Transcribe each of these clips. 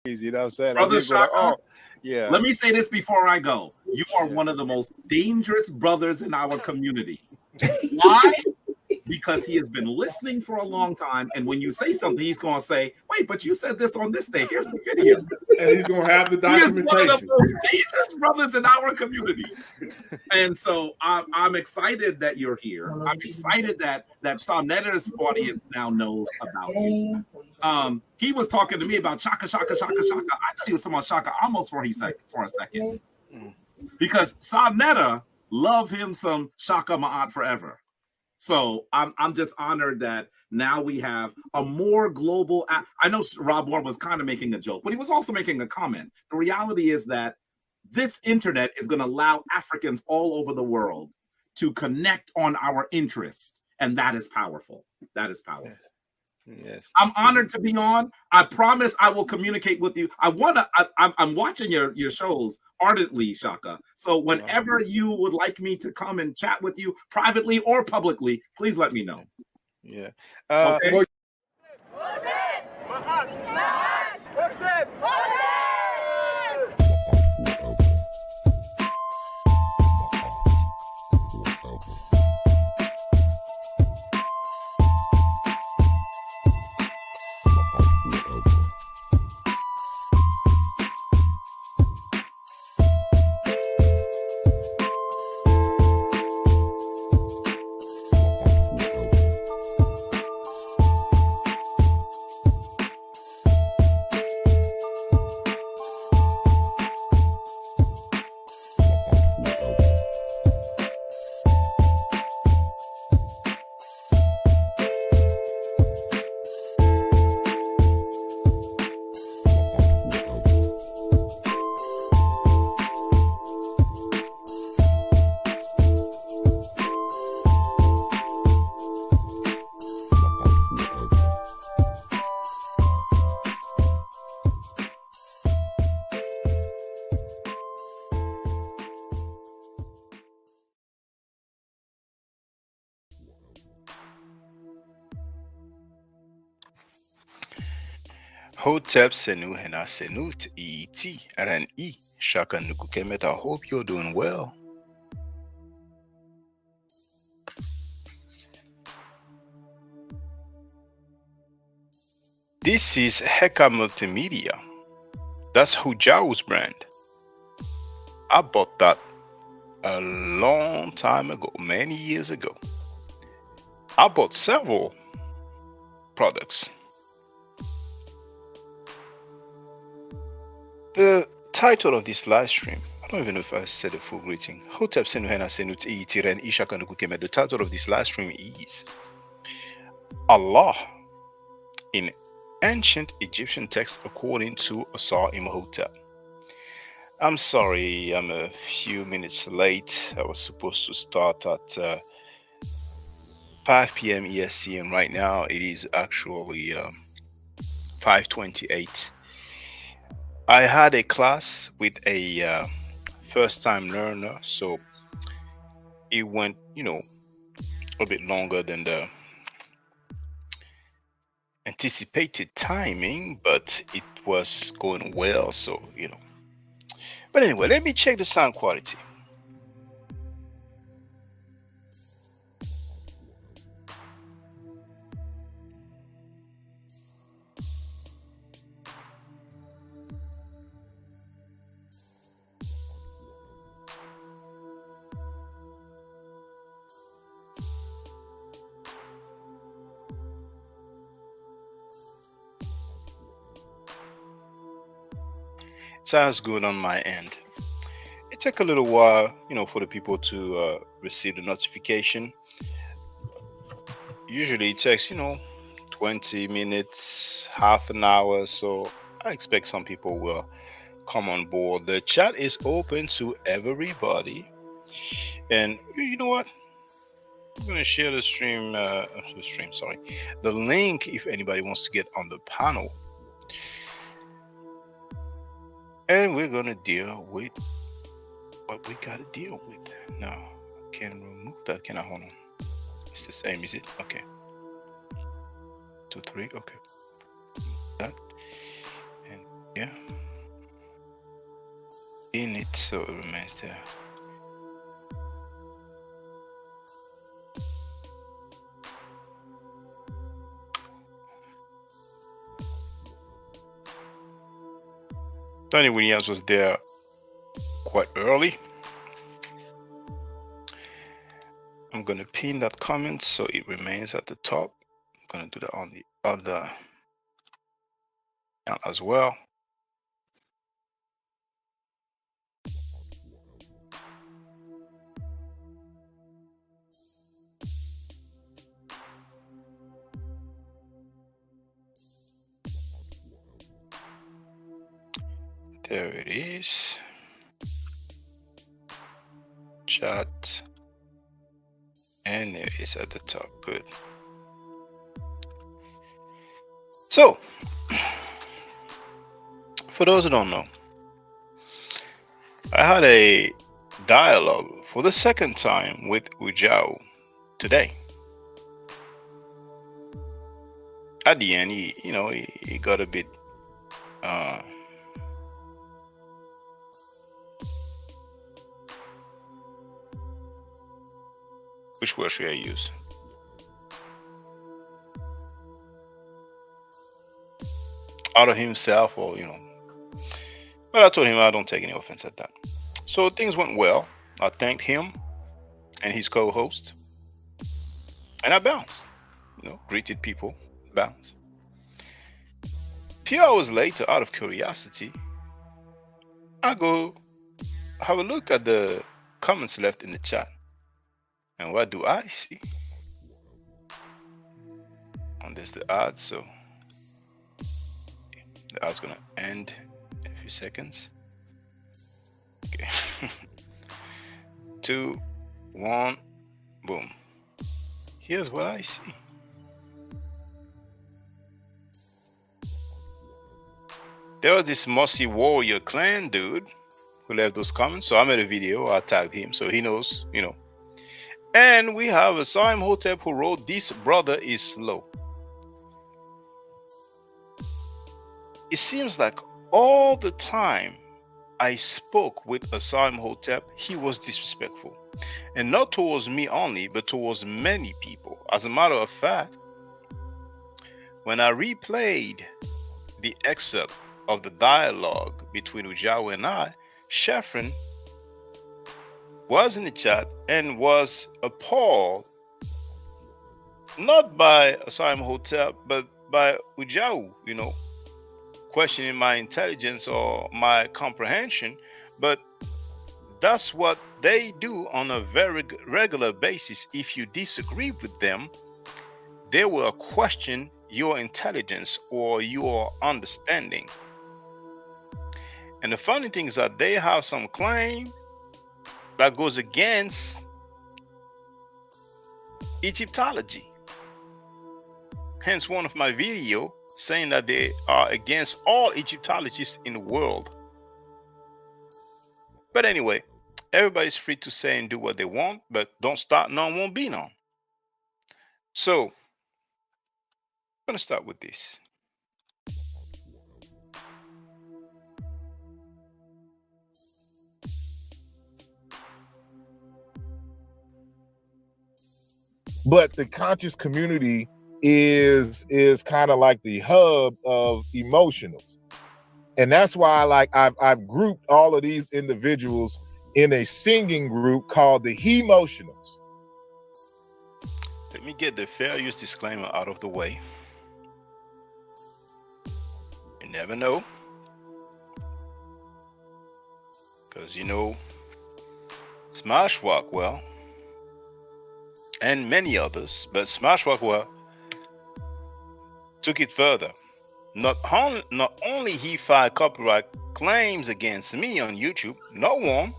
You know what I'm saying? I Brother did go like, Shaka, oh, yeah. let me say this before I go. You are Yeah. one of the most dangerous brothers in our community. Why? Because he has been listening for a long time. And when you say something, he's going to say, wait, but you said this on this day. Here's the video. And he's going to have the He is one of the documentation. most dangerous brothers in our community. And so I'm excited that you're here. I'm excited that Soneta's audience now knows about you. He was talking to me about Shaka, Shaka, Shaka, Shaka. I thought he was talking about Shaka almost for a second. Because Soneta love him some Shaka Ma'at forever. So I'm just honored that now we have a more global. I know Rob Moore was kind of making a joke, but he was also making a comment. The reality is that this internet is going to allow Africans all over the world to connect on our interest, and that is powerful. That is powerful. Yes. I'm honored to be on. I promise I will communicate with you. I'm watching your shows ardently, Shaka. So whenever you would like me to come and chat with you privately or publicly, please let me know. Yeah. Okay. Hotep Senu Hena Senut ET Aran E Shaka Nukukemet. I hope you're doing well. This is Heka Multimedia. That's Hujao's brand. I bought that a long time ago, many years ago. I bought several products. The title of this live stream, I don't even know if I said the full greeting. Hotep Senuhena Senut Itiren Ishaka Nukukeme. The title of this live stream is Allah in ancient Egyptian text according to Asar Imhotep. I'm sorry, I'm a few minutes late. I was supposed to start at 5 p.m. EST, and right now it is actually 5:28. I had a class with a first-time learner, so it went, a bit longer than the anticipated timing, but it was going well, so But anyway, let me check the sound quality. Sounds good on my end. It took a little while, for the people to receive the notification. Usually it takes, 20 minutes, half an hour. So I expect some people will come on board. The chat is open to everybody. And you know what? I'm going to share the the link if anybody wants to get on the panel. And we're going to deal with what we got to deal with. Now, I can remove that. Can I? Hold on. It's the same, is it? Okay. 2, 3. Okay. That. And Yeah. In it, so it remains there. Tony Williams was there quite early. I'm gonna pin that comment so it remains at the top. I'm gonna do that on the other account as well. There it is. Chat. And there it is at the top. Good. So, for those who don't know, I had a dialogue for the second time with Ujao today. At the end, he got a bit which word should I use? Out of himself, or but I told him I don't take any offense at that. So things went well. I thanked him and his co-host, and I bounced. Greeted people, bounced. A few hours later, out of curiosity, I go have a look at the comments left in the chat. And what do I see? And there's the ad, so the ad's gonna end in a few seconds. Okay. 2, 1, boom. Here's what I see. There was this Mossy Warrior Clan dude who left those comments. So I made a video, I tagged him so he knows, And we have Asar Imhotep who wrote, "This brother is slow." It seems like all the time I spoke with Asar Imhotep, he was disrespectful. And not towards me only, but towards many people. As a matter of fact, when I replayed the excerpt of the dialogue between Ujao and I, Sheffrin was in the chat and was appalled, not by Asar Imhotep, but by Ujao, questioning my intelligence or my comprehension. But that's what they do on a very regular basis. If you disagree with them, they will question your intelligence or your understanding. And the funny thing is that they have some claim that goes against Egyptology. Hence one of my videos saying that they are against all Egyptologists in the world. But anyway, everybody's free to say and do what they want, but don't start none, won't be none. So I'm gonna start with this. But the conscious community is kind of like the hub of emotionals, and that's why I've grouped all of these individuals in a singing group called the He-motionals. Let me get the fair use disclaimer out of the way. You never know, because Smash Rockwell and many others, but Smash Rockwell took it further. Not only he filed copyright claims against me on YouTube, not one,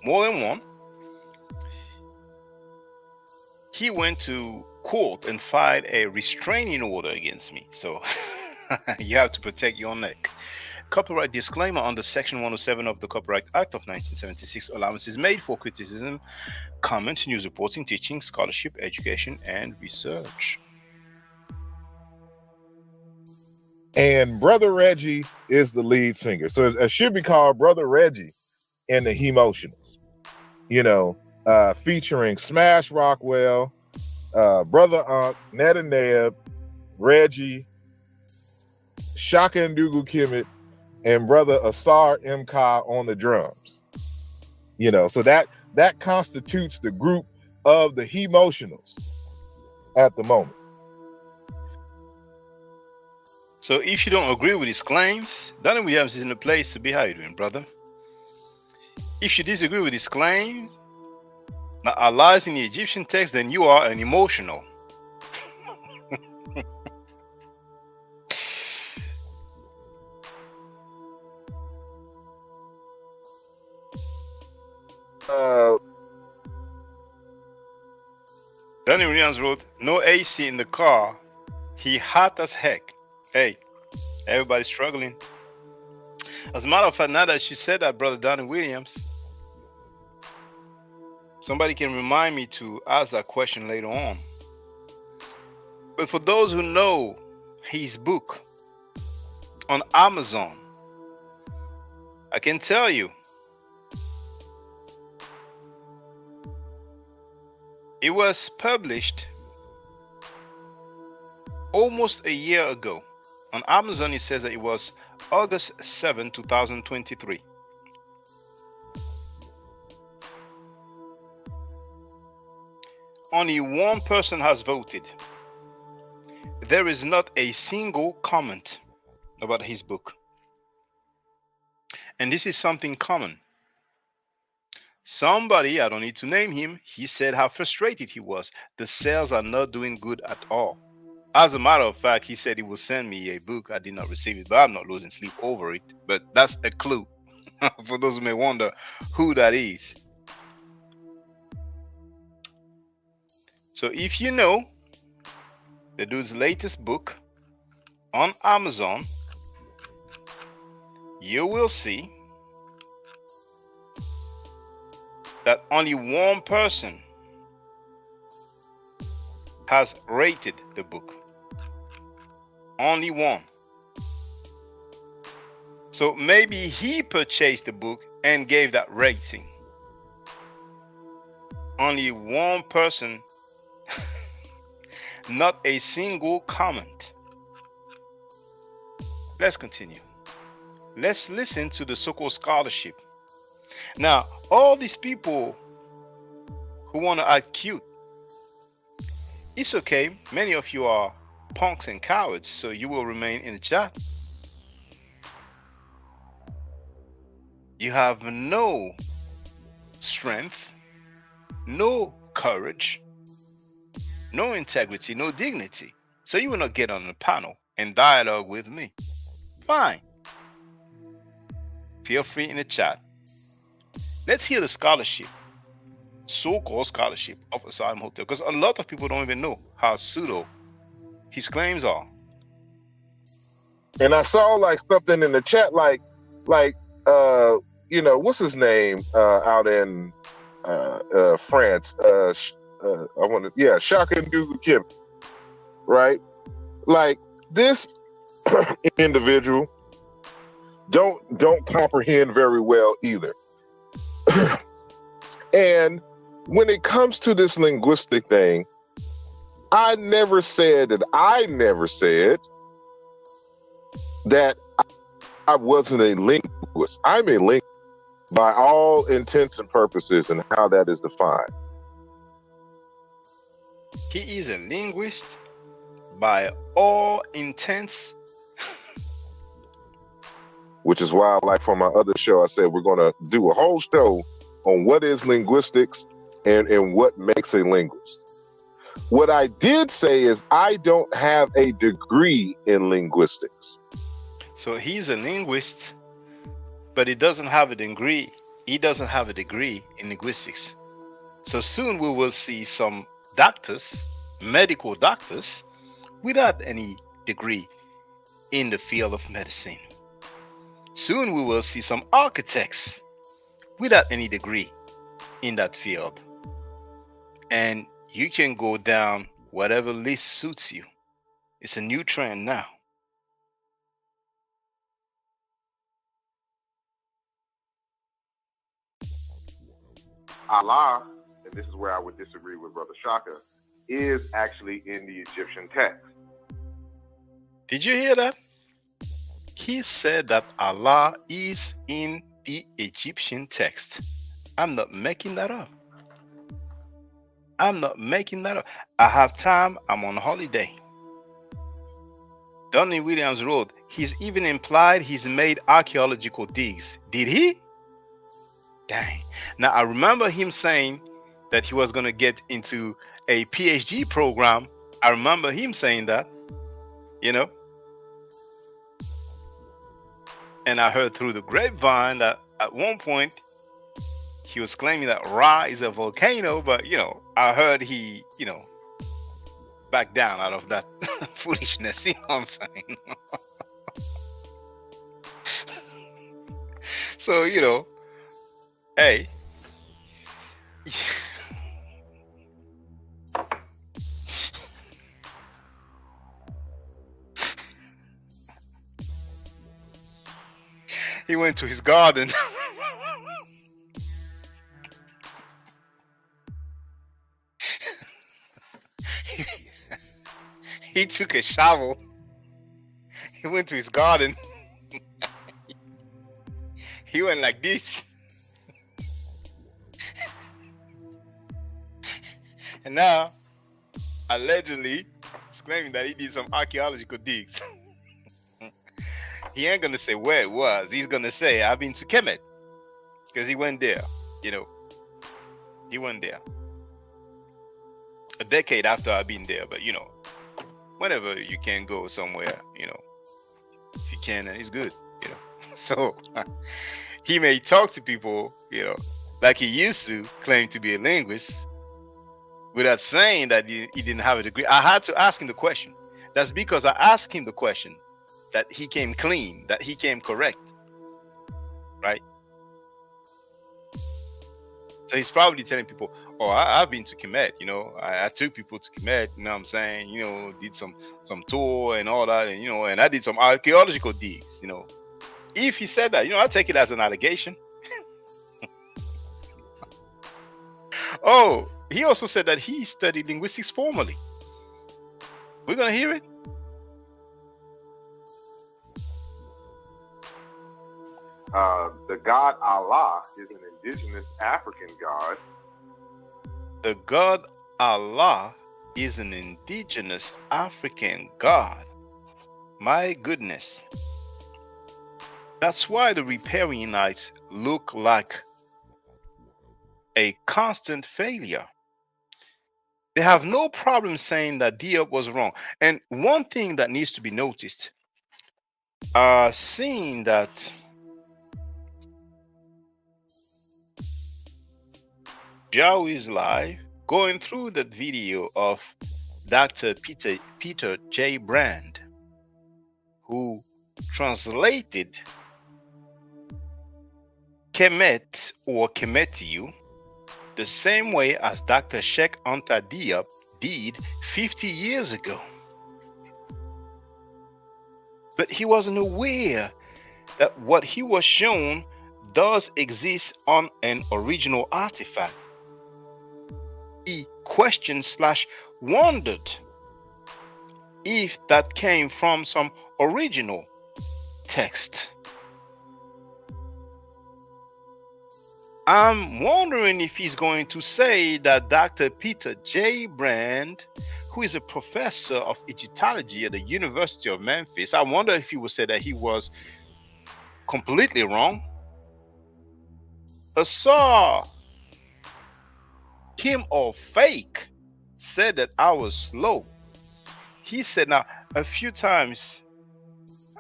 more than one. He went to court and filed a restraining order against me. So you have to protect your neck. Copyright disclaimer under Section 107 of the Copyright Act of 1976. Allowances made for criticism, comment, news reporting, teaching, scholarship, education, and research. And Brother Reggie is the lead singer. So it should be called Brother Reggie and the Emotionals, featuring Smash Rockwell, Brother Unk, Netta Neb, Reggie, Shaka and Dougal Kimmett, and Brother Asar Mka on the drums. So that constitutes the group of the Emotionals at the moment. So if you don't agree with his claims, Donnie Williams is in the place to be. How you doing, brother? If you disagree with his claims, now Allah is in the Egyptian text, then you are an emotional. Donnie Williams wrote, "No AC in the car. He hot as heck." Hey, everybody's struggling. As a matter of fact, now that you said that, brother Donnie Williams, somebody can remind me to ask that question later on. But for those who know his book on Amazon, I can tell you, it was published almost a year ago. On Amazon, it says that it was August 7, 2023. Only one person has voted. There is not a single comment about his book. And this is something common. Somebody, I don't need to name him, he said how frustrated he was. The sales are not doing good at all. As a matter of fact, he said he will send me a book. I did not receive it, but I'm not losing sleep over it. But that's a clue for those who may wonder who that is. So if you know the dude's latest book on Amazon, you will see that only one person has rated the book. Only one. So maybe he purchased the book and gave that rating. Only one person, not a single comment. Let's continue. Let's listen to the so-called scholarship. Now, all these people who want to act cute, it's okay. Many of you are punks and cowards, so you will remain in the chat. You have no strength, no courage, no integrity, no dignity. So you will not get on the panel and dialogue with me. Fine. Feel free in the chat. Let's hear the scholarship, so-called scholarship of Asar Imhotep, because a lot of people don't even know how pseudo his claims are. And I saw like something in the chat, like what's his name out in France? Shaka and Dougal Kim, right? Like this individual don't comprehend very well either. And when it comes to this linguistic thing, I never said that I wasn't a linguist. I'm a linguist by all intents and purposes and how that is defined. He is a linguist by all intents. Which is why, like for my other show, I said we're going to do a whole show on what is linguistics and what makes a linguist. What I did say is I don't have a degree in linguistics. So he's a linguist, but he doesn't have a degree. He doesn't have a degree in linguistics. So soon we will see some doctors, medical doctors, without any degree in the field of medicine. Soon we will see some architects without any degree in that field. And you can go down whatever list suits you. It's a new trend now. Allah, and this is where I would disagree with Brother Shaka, is actually in the Egyptian text. Did you hear that? He said that Allah is in the Egyptian text. I'm not making that up. I'm not making that up. I have time. I'm on holiday. Donnie Williams wrote, he's even implied he's made archaeological digs. Did he? Dang. Now, I remember him saying that he was going to get into a PhD program. I remember him saying that, you know. And I heard through the grapevine that at one point he was claiming that Ra is a volcano, but, you know, I heard he, you know, back down out of that foolishness. You know what I'm saying? So, you know, hey. He went to his garden. He took a shovel. He went to his garden. He went like this. And now, allegedly, he's claiming that he did some archaeological digs. He ain't gonna say where it was. He's gonna say, I've been to Kemet. Because he went there, you know. He went there. A decade after I've been there, but you know, whenever you can go somewhere, you know, if you can, and it's good, you know. So he may talk to people, you know, like he used to claim to be a linguist, without saying that he didn't have a degree. I had to ask him the question. That's because I asked him the question that he came clean, that he came correct, right? So he's probably telling people, oh, I've been to Kemet, you know, I took people to Kemet, you know what I'm saying, you know, did some tour and all that, and, you know, and I did some archaeological digs, you know. If he said that, you know, I take it as an allegation. Oh, he also said that he studied linguistics formally. We're going to hear it. The god Allah is an indigenous African god. The god Allah is an indigenous African god. My goodness. That's why the Riparianites look like a constant failure. They have no problem saying that Diop was wrong. And one thing that needs to be noticed, seeing that Joe is live, going through that video of Dr. Peter J. Brand, who translated Kemet or Kemetiu the same way as Dr. Sheikh Anta Diop did 50 years ago. But he wasn't aware that what he was shown does exist on an original artifact. He questioned/wondered if that came from some original text. I'm wondering if he's going to say that Dr. Peter J. Brand, who is a professor of Egyptology at the University of Memphis, I wonder if he would say that he was completely wrong. Asar, him or fake, said that I was slow. He said, now a few times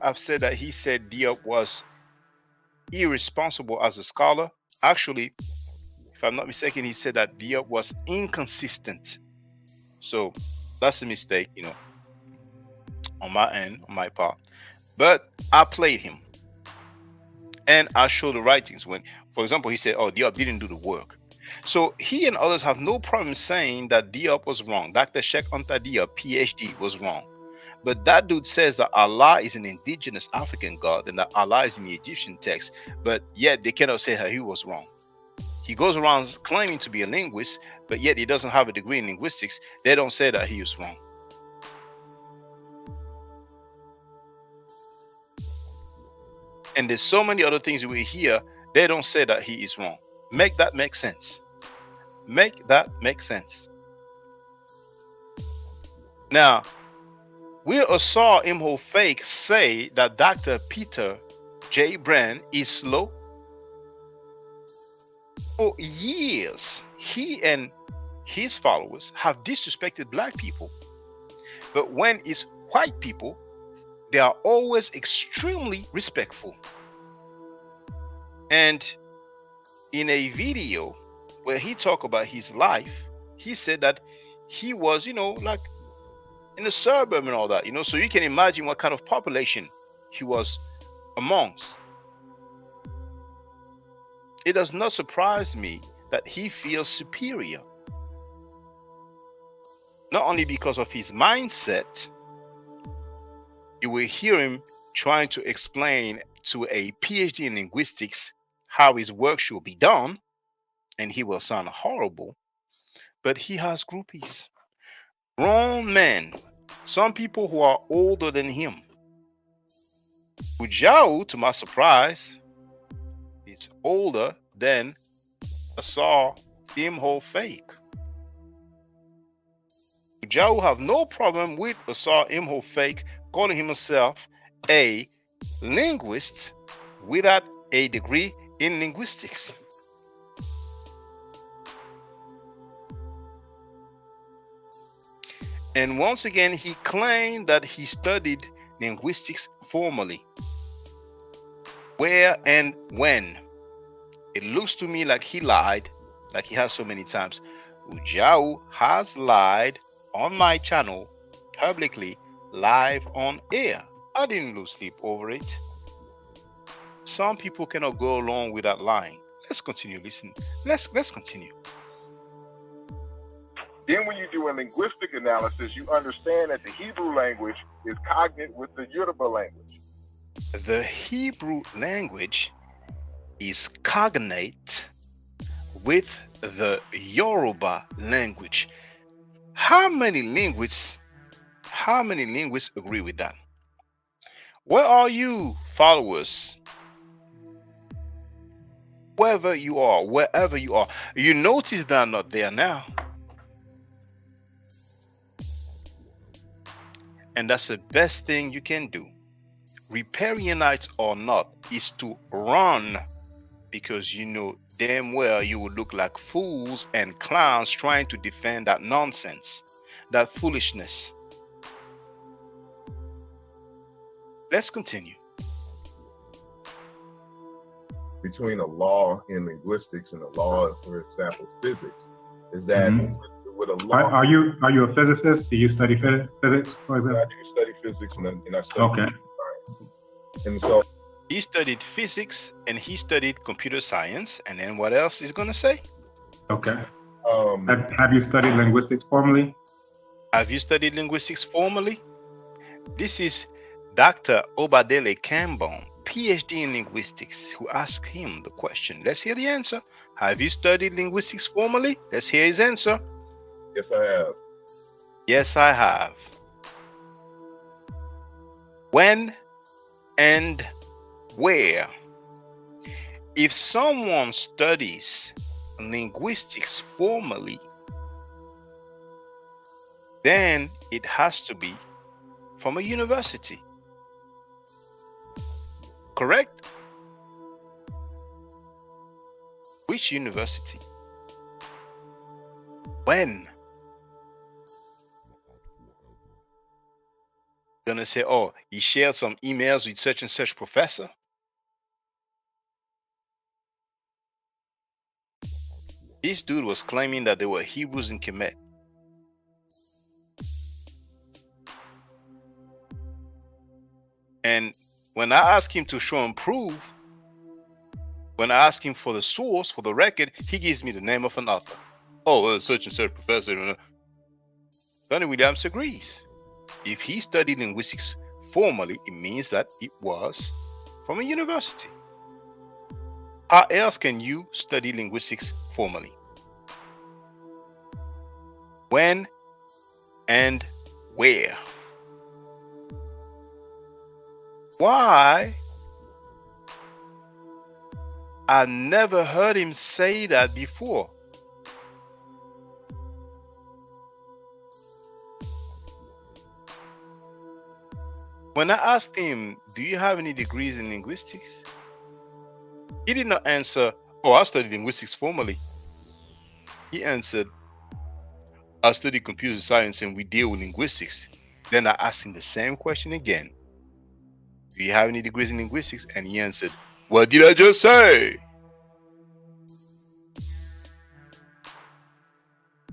I've said that he said Diop was irresponsible as a scholar. Actually, if I'm not mistaken, he said that Diop was inconsistent. So that's a mistake, you know, on my end, on my part. But I played him. And I showed the writings when, for example, he said, oh, Diop didn't do the work. So he and others have no problem saying that Diop was wrong. Dr. Sheikh Anta Diop, PhD, was wrong. But that dude says that Allah is an indigenous African god and that Allah is in the Egyptian text. But yet they cannot say that he was wrong. he goes around claiming to be a linguist, but yet he doesn't have a degree in linguistics, they don't say that he is wrong. And there's so many other things we hear, they don't say that he is wrong. Make that make sense. Make that make sense. Now, will Asar Imhotep say that Dr. Peter J. Brand is slow? For years, he and his followers have disrespected black people. But when it's white people, they are always extremely respectful. And in a video where he talked about his life, he said that he was, like in the suburb and all that, so you can imagine what kind of population he was amongst. It does not surprise me that he feels superior. Not only because of his mindset, you will hear him trying to explain to a PhD in linguistics how his work should be done, and he will sound horrible, but he has groupies. Grown men, some people who are older than him. Ujau, to my surprise, is older than Asar Imhotep. Ujau have no problem with Asar Imhotep calling himself a linguist without a degree in linguistics. And once again, he claimed that he studied linguistics formally. Where and when? It looks to me like he lied, like he has so many times. Ujau has lied on my channel, publicly, live on air. I didn't lose sleep over it. Some people cannot go along without lying. Let's continue listening. Let's continue. Then when you do a linguistic analysis, you understand that the Hebrew language is cognate with the Yoruba language. The Hebrew language is cognate with the Yoruba language. How many linguists agree with that? Where are you, followers? Wherever you are, you notice they're not there now. And that's the best thing you can do, Riparianites or not, is to run, because you know damn well you will look like fools and clowns trying to defend that nonsense, that foolishness. Let's continue. Between a law in linguistics and a law, for example, physics, is that with a law. Are you a physicist? Do you study physics, for example? I do study physics and I study science. And so he studied physics and he studied computer science, and then what else is going to say? Okay. Have you studied linguistics formally? Have you studied linguistics formally? This is Dr. Obadele Kambon, PhD in linguistics, who asked him the question. Let's hear the answer. Have you studied linguistics formally? Let's hear his answer. Yes, I have. Yes, I have. When and where? If someone studies linguistics formally, then it has to be from a university. Correct? Which university? When? Gonna say, oh, he shared some emails with such and such professor. This dude was claiming that there were Hebrews in Kemet. And when I asked him to show and prove, when I asked him for the source, for the record, he gives me the name of an author. Oh, well, such and such professor. Donnie Williams agrees. If he studied linguistics formally, it means that it was from a university. How else can you study linguistics formally? When and where? Why? I never heard him say that before. When I asked him, do you have any degrees in linguistics? He did not answer, oh, I studied linguistics formally. He answered, I study computer science and we deal with linguistics. Then I asked him the same question again. Do you have any degrees in linguistics? And he answered, what did I just say?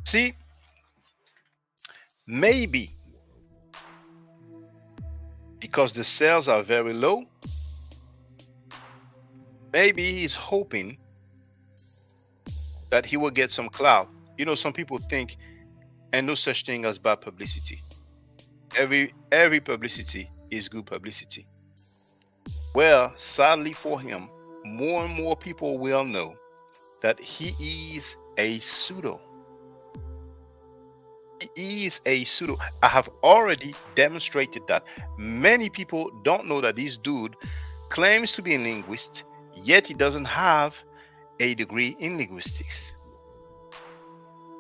See, maybe because the sales are very low, maybe he's hoping that he will get some clout. You know, some people think, and no such thing as bad publicity. Every publicity is good publicity. Well, sadly for him, more and more people will know that he is a pseudo. He is a pseudo. I have already demonstrated that. Many people don't know that this dude claims to be a linguist, yet he doesn't have a degree in linguistics.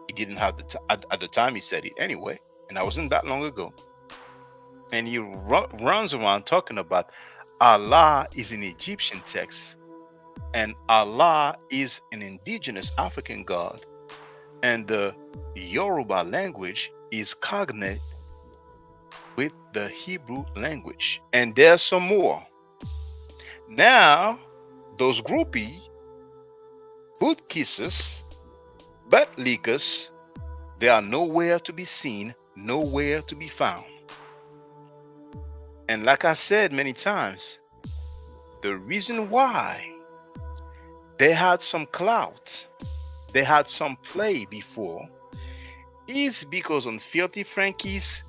He didn't have at the time he said it anyway, and that wasn't that long ago. And he runs around talking about Allah is an Egyptian text, and Allah is an indigenous African god, and the Yoruba language is cognate with the Hebrew language. And there's some more. Now, those groupie, boot kissers, butt leakers, they are nowhere to be seen, nowhere to be found. And like I said many times, the reason why they had some clout, they had some play before, is because on Filthy Frankie's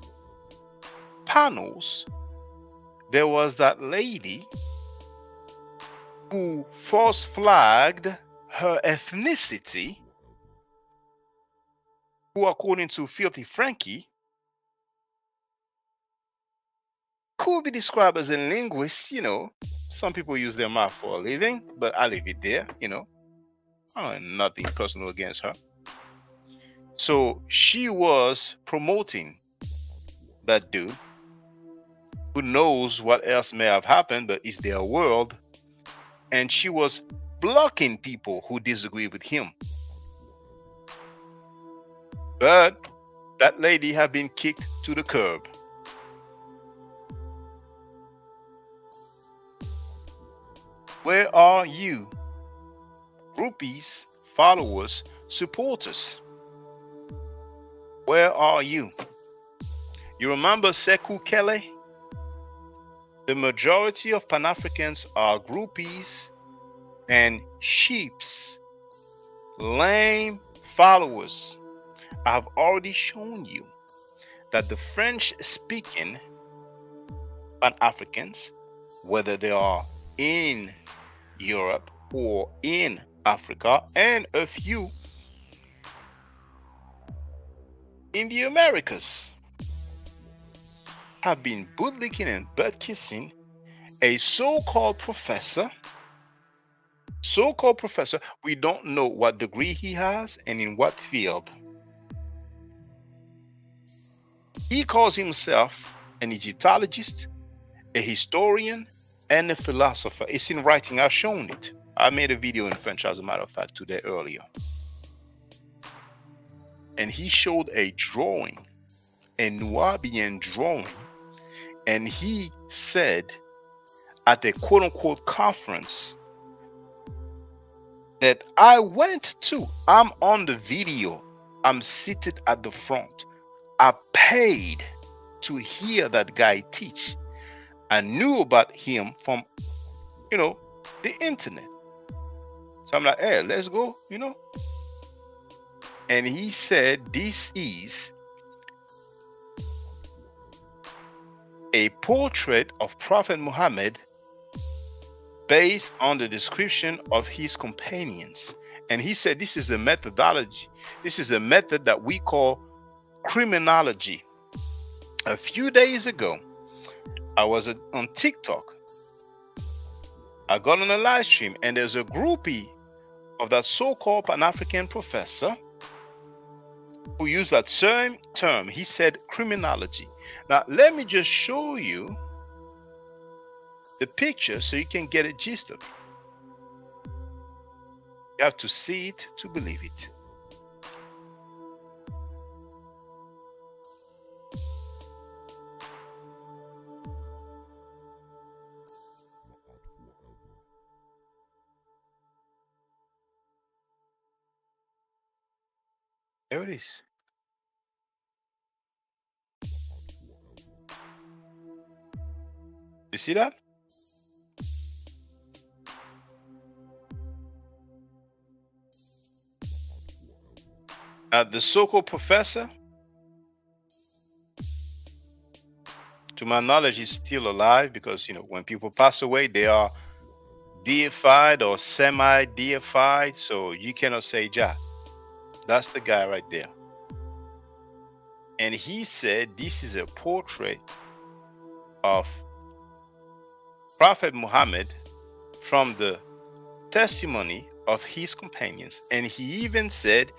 panels, there was that lady who false flagged her ethnicity, who according to Filthy Frankie could be described as a linguist. You know, some people use their mouth for a living, but I leave it there, you know. Nothing personal against her. So she was promoting that dude. Who knows what else may have happened, but it's their world. And she was blocking people who disagree with him. But that lady had been kicked to the curb. Where are you? Groupies, followers, supporters. Where are you? You remember Sekou Kele? The majority of Pan-Africans are groupies and sheeps, lame followers. I have already shown you that the French-speaking Pan-Africans, whether they are in Europe or in Africa, and a few in the Americas, have been bootlicking and butt kissing a so-called professor. We don't know what degree he has and in what field. He calls himself an Egyptologist, a historian, and a philosopher. It's in writing. I've shown it. I made a video in French, as a matter of fact, today earlier. And he showed a drawing, a Nubian drawing, and he said at a quote-unquote conference that I went to, I'm on the video, I'm seated at the front. I paid to hear that guy teach. I knew about him from, you know, the internet. So I'm like, hey, let's go, you know. And he said, this is a portrait of Prophet Muhammad based on the description of his companions. And he said this is a methodology. This is a method that we call criminology. A few days ago, I was on TikTok. I got on a live stream, and there's a groupie of that so-called Pan-African professor who used that same term. He said criminology. Now, let me just show you the picture so you can get a gist of it. You have to see it to believe it. There it is. You see that? The so-called professor, to my knowledge, is still alive, because when people pass away, they are deified or semi-deified, so you cannot say Jah. That's the guy right there. And he said this is a portrait of Prophet Muhammad from the testimony of his companions. And he even said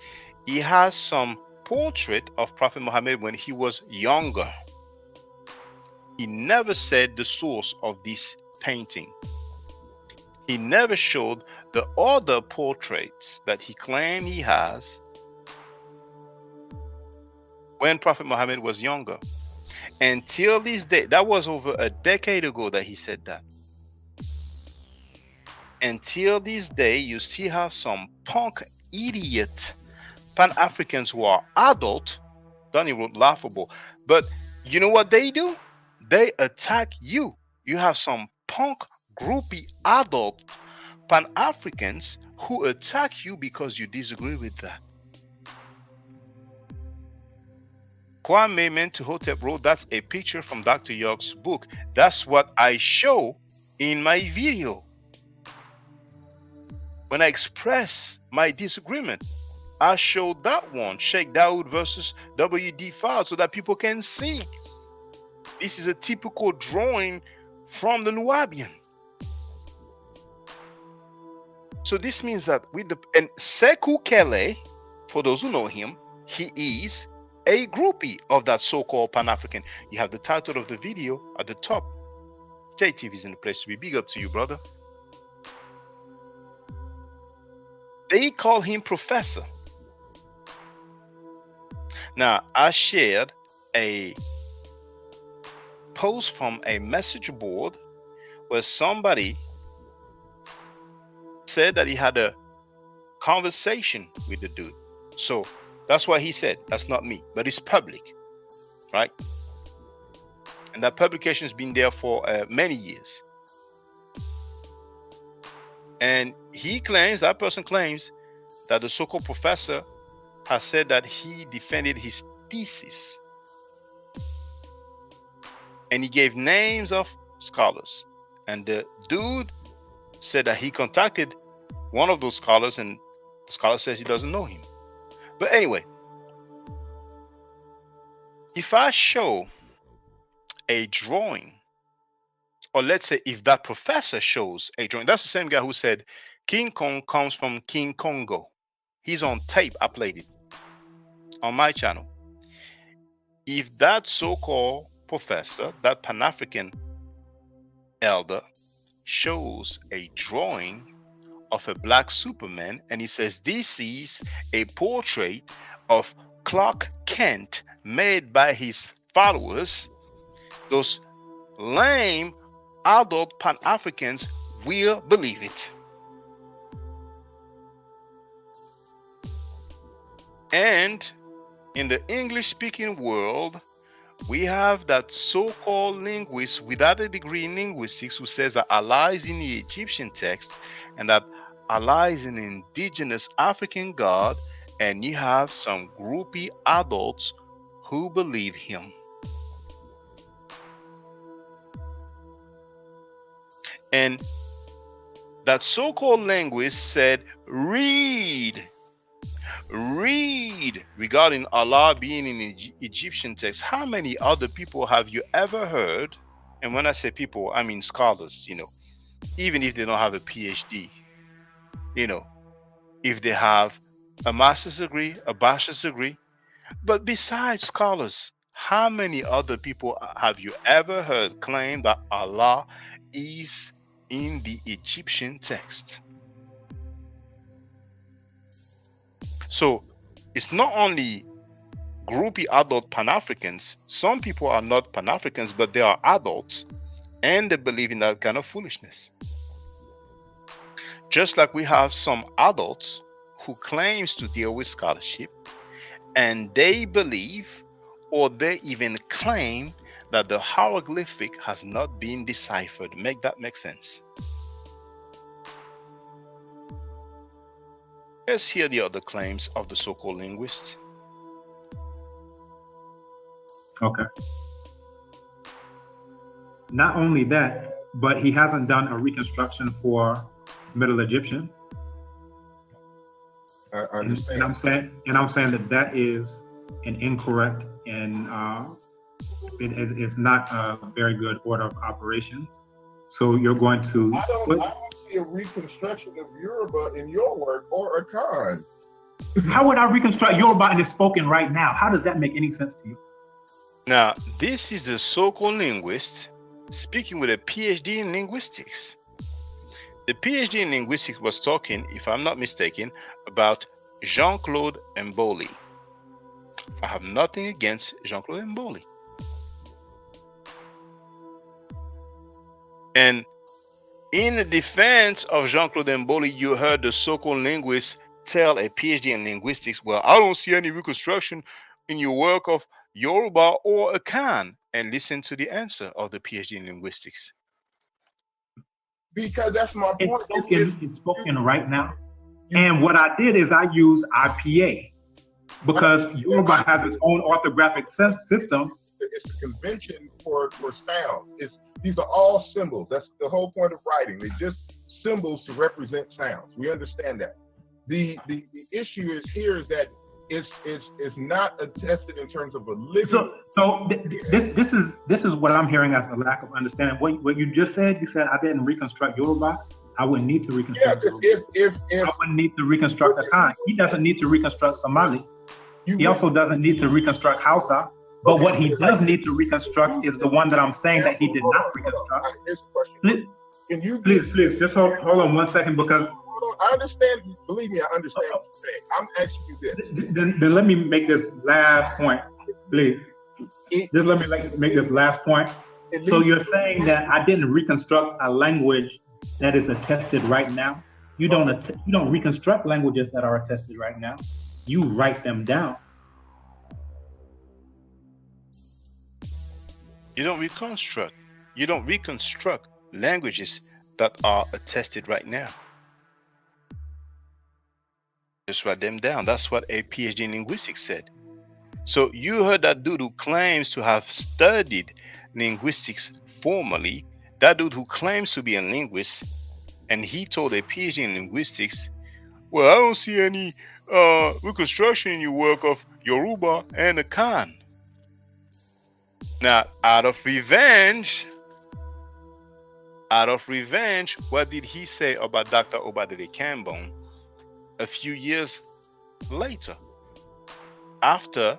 he has some portrait of Prophet Muhammad when he was younger. He never said the source of this painting. He never showed the other portraits that he claimed he has when Prophet Muhammad was younger. Until this day, that was over a decade ago that he said that. Until this day, you still have some punk idiot Pan-Africans who are adult, Donnie wrote laughable, but you know what they do? They attack you. You have some punk groupie adult Pan-Africans who attack you because you disagree with that. Kwame Mentuhotep wrote, that's a picture from Dr. York's book. That's what I show in my video. When I express my disagreement, I showed that one, Sheikh Dawood versus W.D. Fowler, so that people can see. This is a typical drawing from the Nubian. So this means that and Sekou Kele, for those who know him, he is a groupie of that so-called Pan-African. You have the title of the video at the top. JTV is in the place to be. Big up to you, brother. They call him professor. Now, I shared a post from a message board where somebody said that he had a conversation with the dude. So that's what he said. That's not me, but it's public, right? And that publication has been there for many years. And that person claims that the so-called professor has said that he defended his thesis. And he gave names of scholars. And the dude said that he contacted one of those scholars, and the scholar says he doesn't know him. But anyway, if I show a drawing, or let's say if that professor shows a drawing, that's the same guy who said King Kong comes from King Congo. He's on tape. I played it on my channel. If that so-called professor, that Pan-African elder, shows a drawing of a black Superman, and he says this is a portrait of Clark Kent made by his followers, those lame adult Pan-Africans will believe it. And in the English-speaking world, we have that so-called linguist without a degree in linguistics who says that Allah is in the Egyptian text and that Allah is an indigenous African god, and you have some groupie adults who believe him. And That so-called linguist said, read regarding Allah being in Egyptian text. How many other people have you ever heard? And when I say people, I mean scholars, even if they don't have a PhD, you know, if they have a master's degree, a bachelor's degree. But besides scholars, how many other people have you ever heard claim that Allah is in the Egyptian text? So it's not only groupie adult Pan-Africans. Some people are not Pan-Africans, but they are adults and they believe in that kind of foolishness. Just like we have some adults who claims to deal with scholarship and they believe or they even claim that the hieroglyphic has not been deciphered. Make that make sense? Let's hear the other claims of the so-called linguists. Okay. Not only that, but he hasn't done a reconstruction for Middle Egyptian. I understand. And I'm saying that is an incorrect and it's not a very good order of operations. So you're going to. I don't see a reconstruction of Yoruba in your work or Akan. How would I reconstruct Yoruba and it's spoken right now? How does that make any sense to you? Now, this is the so-called linguist speaking with a PhD in linguistics. The PhD in linguistics was talking, if I'm not mistaken, about Jean-Claude Mboli. I have nothing against Jean-Claude Mboli. And in the defense of Jean-Claude Mboli, you heard the so-called linguist tell a PhD in linguistics, well, I don't see any reconstruction in your work of Yoruba or Akan, and listen to the answer of the PhD in linguistics. Because that's my point. It's spoken right now. And what I did is I used IPA because Yoruba has its own orthographic system. It's a convention for sound. These are all symbols. That's the whole point of writing. They're just symbols to represent sounds. We understand that. The issue is that it's not attested in terms of a living. So this is what I'm hearing as a lack of understanding. What you just said, you said I didn't reconstruct Yoruba. I wouldn't need to reconstruct Yoruba. I wouldn't need to reconstruct Akan. He doesn't need to reconstruct Somali. He also doesn't need to reconstruct Hausa. But what he does need to reconstruct is the one that I'm saying that he did not reconstruct. Please, just hold on 1 second because I understand. Believe me, I understand what you're saying. I'm asking you this. Then let me make this last point, please. Just let me make this last point. So you're saying that I didn't reconstruct a language that is attested right now. You don't reconstruct languages that are attested right now. You write them down. You don't reconstruct. You don't reconstruct languages that are attested right now. Just write them down. That's what a PhD in linguistics said. So you heard that dude who claims to have studied linguistics formally, that dude who claims to be a linguist, and he told a PhD in linguistics, well, I don't see any reconstruction in your work of Yoruba and Akan. Now, out of revenge, what did he say about Dr. Obadede Kambon a few years later? After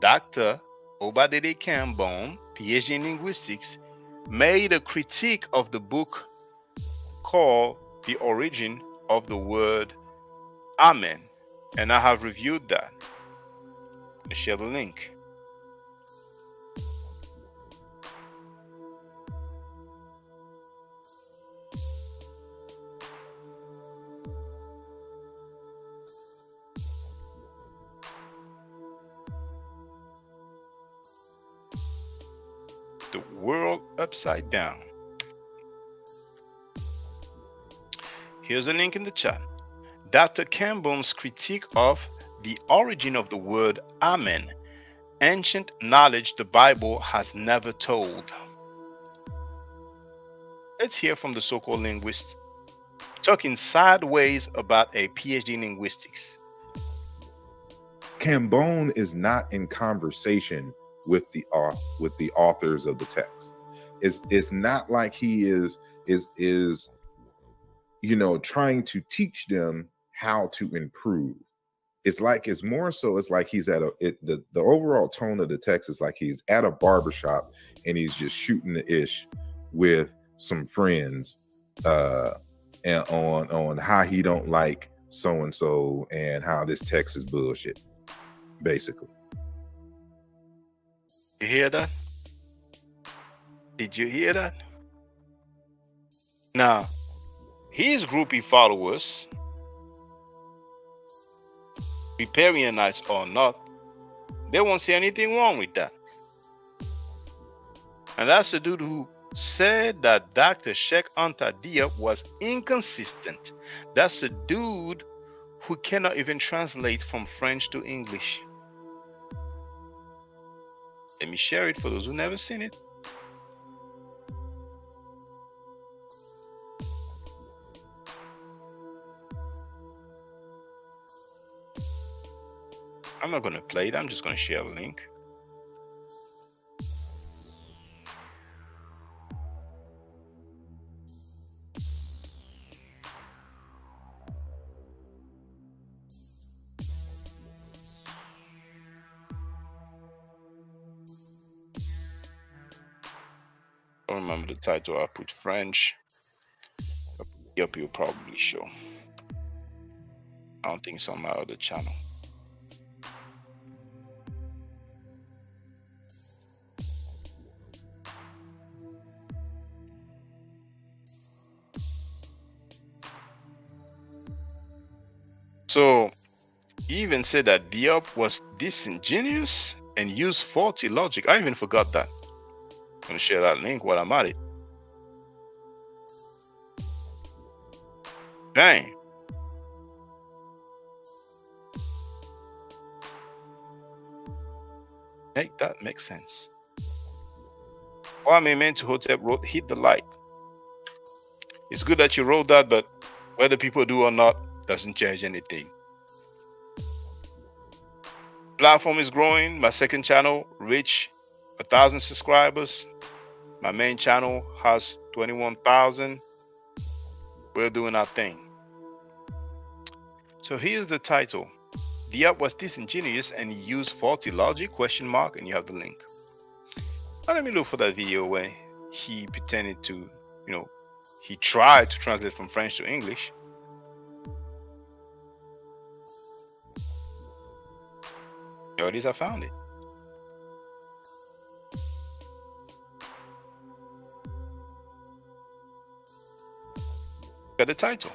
Dr. Obadede Kambon, PhD in linguistics, made a critique of the book called The Origin of the Word Amen. And I have reviewed that. I'll share the link. The world upside down. Here's a link in the chat. Dr. Kambon's critique of The Origin of the Word Amen, ancient knowledge the Bible has never told. Let's hear from the so-called linguist. talking sideways about a PhD in linguistics. Cambone is not in conversation with the authors of the text. It's not like he is trying to teach them how to improve. It's more so it's like he's at the overall tone of the text is like he's at a barbershop and he's just shooting the ish with some friends and on how he don't like so and so and how this text is bullshit, basically. You hear that? Did you hear that? Now, his groupie followers, Riparianites or not, they won't see anything wrong with that. And that's the dude who said that Dr. Sheikh Anta Diop was inconsistent. That's the dude who cannot even translate from French to English. Let me share it for those who never seen it. I'm not going to play it. I'm just going to share a link. I don't remember the title. I put French. Yep, you'll probably show. I don't think it's on my other channel. So he even said that Diop was disingenuous and used faulty logic. I even forgot that. I'm going to share that link while I'm at it. Dang. Make that make sense. Kwame Imhotep wrote, "Hit the light." It's good that you wrote that, but whether people do or not doesn't change anything. Platform is growing. My second channel reached 1,000 subscribers. My main channel has 21,000. We're doing our thing. So here's the title. Diop was disingenuous and he used faulty logic, ? And you have the link. Now let me look for that video where he pretended to, he tried to translate from French to English. There it is, I found it. Got the title.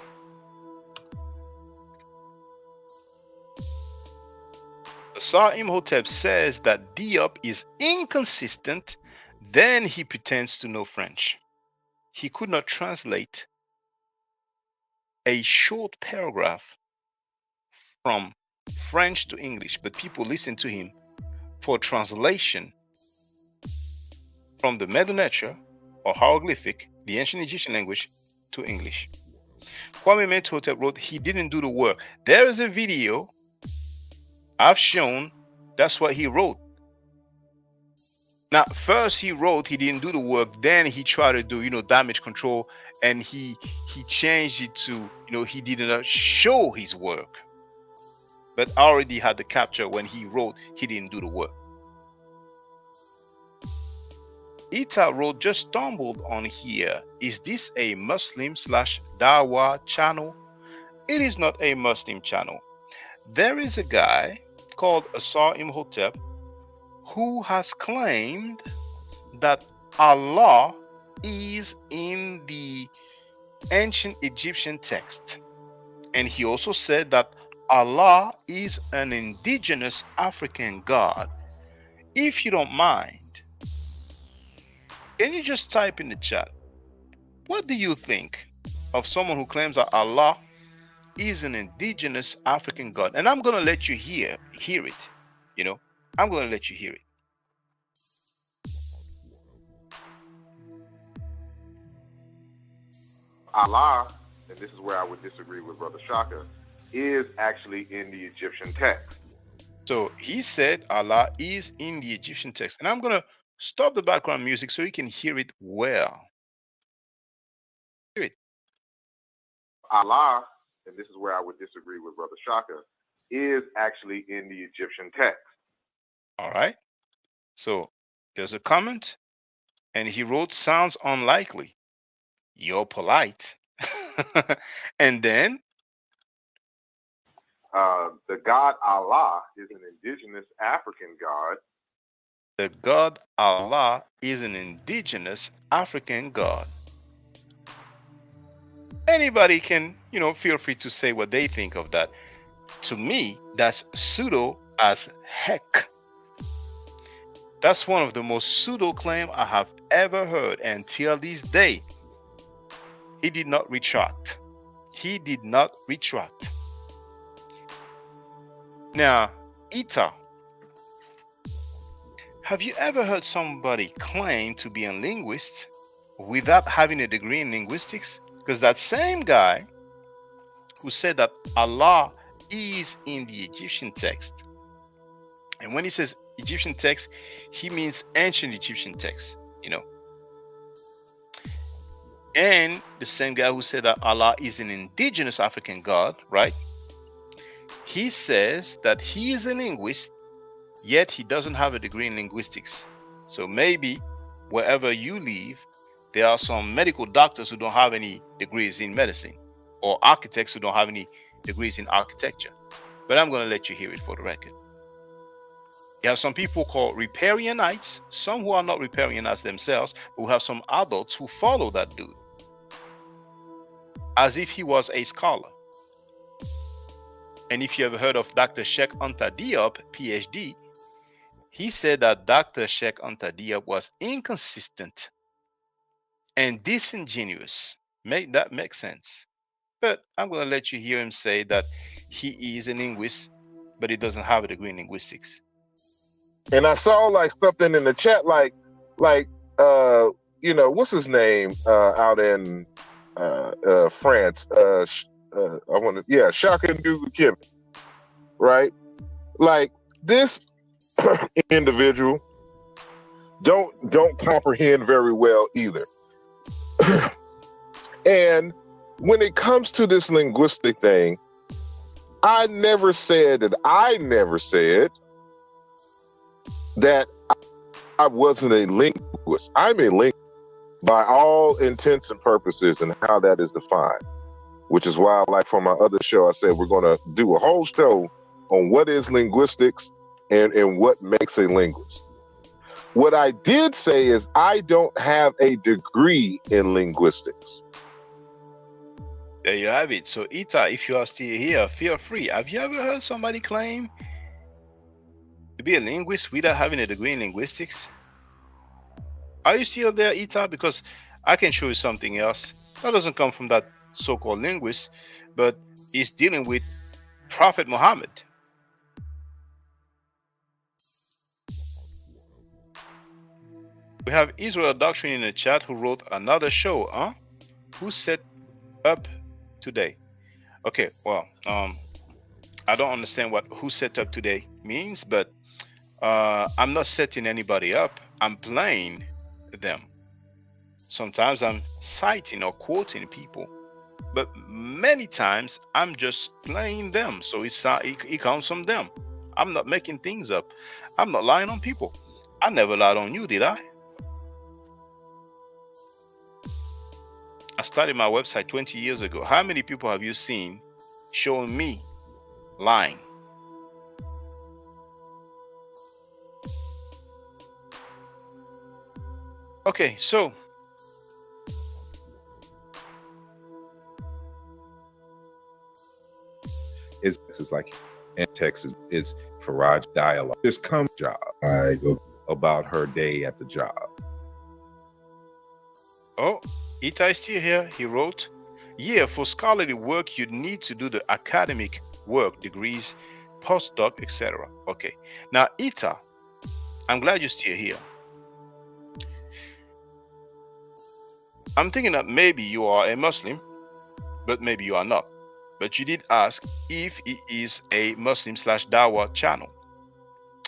Asar Imhotep says that Diop is inconsistent, then he pretends to know French. He could not translate a short paragraph from French to English, but people listen to him for translation from the Medu Neter or hieroglyphic, the ancient Egyptian language, to English. Kwame Imhotep wrote he didn't do the work. There is a video I've shown. That's what he wrote. Now, first he wrote he didn't do the work, then he tried to do, damage control, and he changed it to, he did not show his work. But I already had the capture when he wrote he didn't do the work. Ita wrote, just stumbled on here. Is this a Muslim/Dawa channel? It is not a Muslim channel. There is a guy called Asar Imhotep who has claimed that Allah is in the ancient Egyptian text. And he also said that Allah is an indigenous African god. If you don't mind, can you just type in the chat, what do you think of someone who claims that Allah is an indigenous African god? And I'm going to let you hear it. I'm going to let you hear it. Allah and this is where I would disagree with Brother Shaka, is actually in the Egyptian text. So he said Allah is in the Egyptian text. And I'm going to stop the background music so you can hear it well. Hear it. Allah, and this is where I would disagree with Brother Shaka, is actually in the Egyptian text. All right. So there's a comment, and he wrote, sounds unlikely. You're polite. And then the God Allah is an indigenous African god. the God Allah is an indigenous African god. Anybody can, feel free to say what they think of that. To me, that's pseudo as heck. That's one of the most pseudo claims I have ever heard, and till this day, he did not retract. He did not retract. Now, Ita, have you ever heard somebody claim to be a linguist without having a degree in linguistics? Because that same guy who said that Allah is in the Egyptian text, and when he says Egyptian text, he means ancient Egyptian text, And the same guy who said that Allah is an indigenous African god, right? He says that he is a linguist, yet he doesn't have a degree in linguistics. So maybe wherever you live, there are some medical doctors who don't have any degrees in medicine, or architects who don't have any degrees in architecture. But I'm going to let you hear it for the record. You have some people called Riparianites, some who are not Riparianites themselves, but who have some adults who follow that dude as if he was a scholar. And if you ever heard of Dr. Sheikh Anta Diop, PhD, he said that Dr. Sheikh Anta Diop was inconsistent and disingenuous. That makes sense. But I'm going to let you hear him say that he is a linguist, but he doesn't have a degree in linguistics. And I saw like something in the chat, like what's his name out in France? Shaka Kim, right? Like this individual don't comprehend very well either. And when it comes to this linguistic thing, I never said that I wasn't a linguist. I'm a linguist by all intents and purposes and how that is defined, which is why, like for my other show, I said we're going to do a whole show on what is linguistics and what makes a linguist. What I did say is I don't have a degree in linguistics. There you have it. So Ita, if you are still here, feel free. Have you ever heard somebody claim to be a linguist without having a degree in linguistics? Are you still there, Ita? Because I can show you something else that doesn't come from that so-called linguist, but is dealing with Prophet Muhammad. We have Israel Doctrine in the chat who wrote another show, huh? Who set up today? Okay, well, I don't understand what who set up today means, but I'm not setting anybody up. I'm playing them. Sometimes I'm citing or quoting people, but many times I'm just playing them. So it comes from them. I'm not making things up. I'm not lying on people. I never lied on you, did I? I started my website 20 years ago. How many people have you seen showing me lying? Okay, so it's like in Texas is Faraj dialogue. Just come job. I go about her day at the job. Oh, Ita is still here. He wrote, yeah, for scholarly work, you need to do the academic work, degrees, postdoc, etc. Okay. Now, Ita, I'm glad you're still here. I'm thinking that maybe you are a Muslim but maybe you are not. But you did ask if it is a Muslim slash Dawah channel.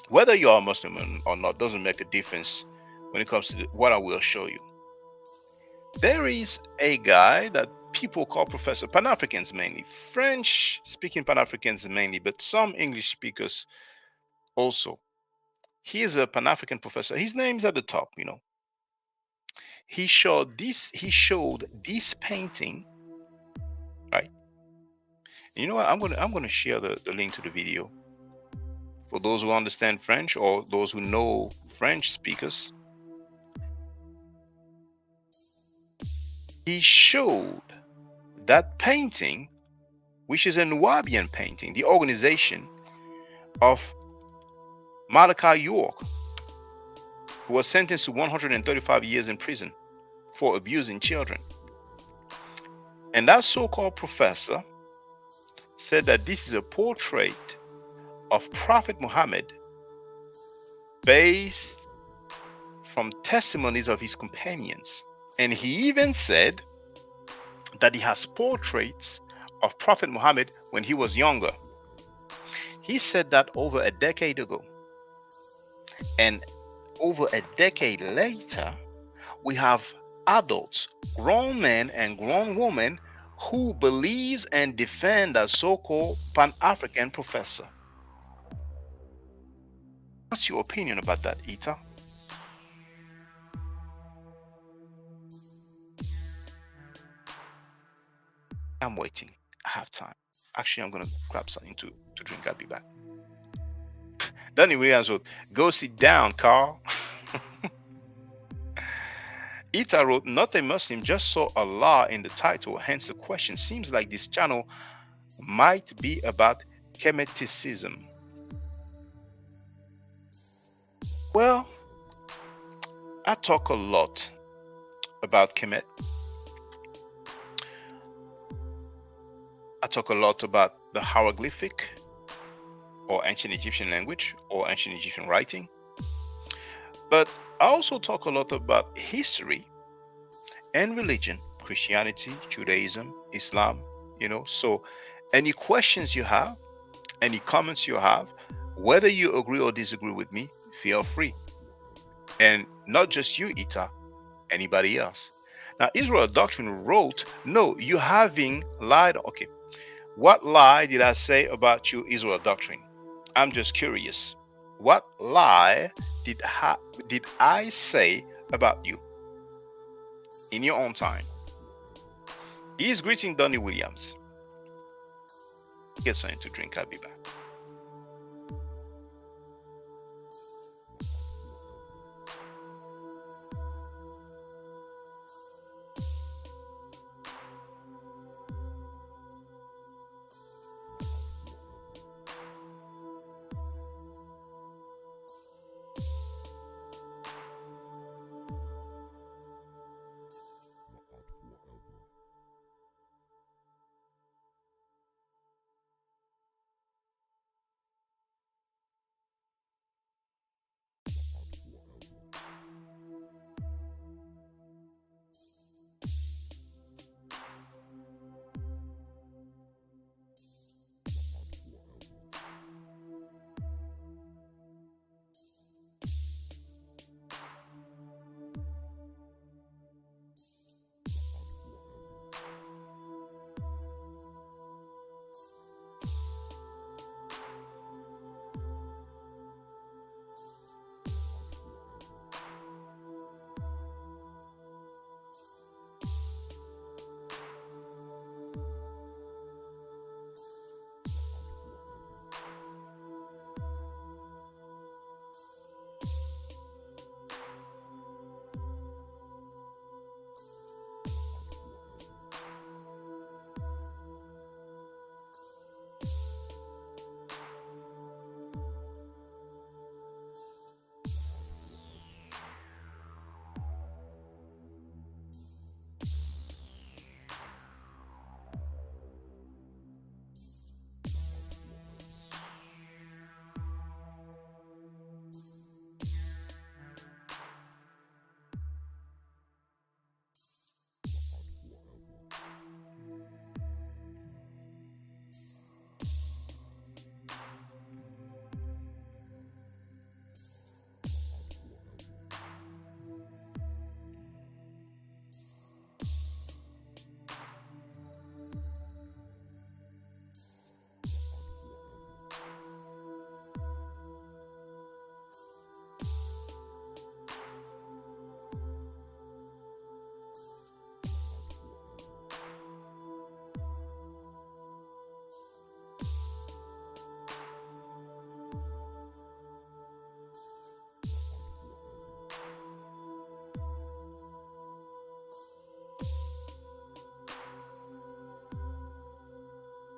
Whether you are a Muslim or not doesn't make a difference when it comes to what I will show you. There is a guy that people call Professor, Pan-Africans mainly, French-speaking Pan-Africans mainly, but some English speakers also. He is a Pan-African professor. His name's at the top, you know. He showed this painting, right? And you know what? I'm gonna share the link to the video for those who understand French or those who know French speakers. He showed that painting, which is a Nubian painting, the organization of Malachi York, who was sentenced to 135 years in prison for abusing children. And that so-called professor said that this is a portrait of Prophet Muhammad based from testimonies of his companions. And he even said that he has portraits of Prophet Muhammad when he was younger. He said that over a decade ago. And over a decade later, we have adults, grown men and grown women who believes and defend a so-called Pan-African professor. What's your opinion about that, Ita? I'm waiting. I have time. Actually, I'm gonna grab something to drink. I'll be back. Danny Williams wrote, "Go sit down, Carl." Ita wrote, "Not a Muslim, just saw Allah in the title, hence the question. Seems like this channel might be about Kemeticism." Well, I talk a lot about Kemet. I talk a lot about the hieroglyphic or ancient Egyptian language or ancient Egyptian writing. But I also talk a lot about history and religion, Christianity, Judaism, Islam, you know. So any questions you have, any comments you have, whether you agree or disagree with me, feel free. And not just you, Ita, anybody else. Now, Israel Doctrine wrote, "No, you having lied." Okay, what lie did I say about you, Israel Doctrine? I'm just curious. What lie did I say about you in your own time? He's greeting Donnie Williams. Get something to drink. I'll be back.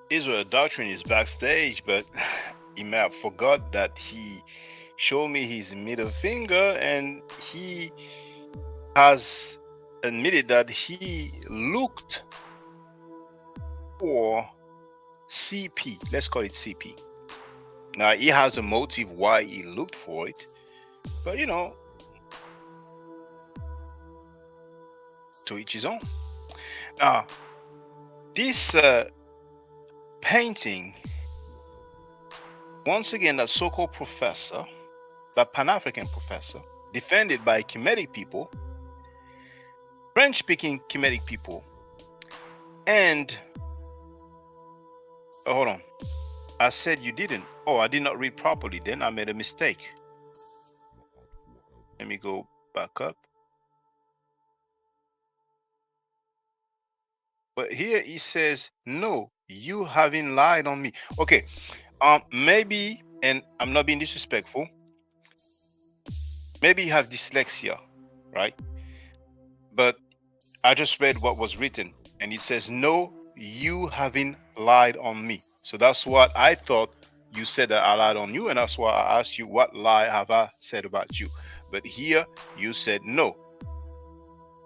Israel Doctrine is backstage, but he may have forgot that he showed me his middle finger, and he has admitted that he looked for CP. Let's call it CP. Now, he has a motive why he looked for it, but you know, to each his own. Now, this painting, once again, that so-called professor, that Pan-African professor, defended by Kemetic people, French-speaking Kemetic people, and hold on, I said you didn't. Oh, I did not read properly. Then I made a mistake. Let me go back up. But here he says, no, you haven't lied on me. Okay, maybe, and I'm not being disrespectful, maybe you have dyslexia, right? But I just read what was written, and it says, no, you haven't lied on me. So that's what I thought you said, that I lied on you, and that's why I asked you, what lie have I said about you? But here you said no.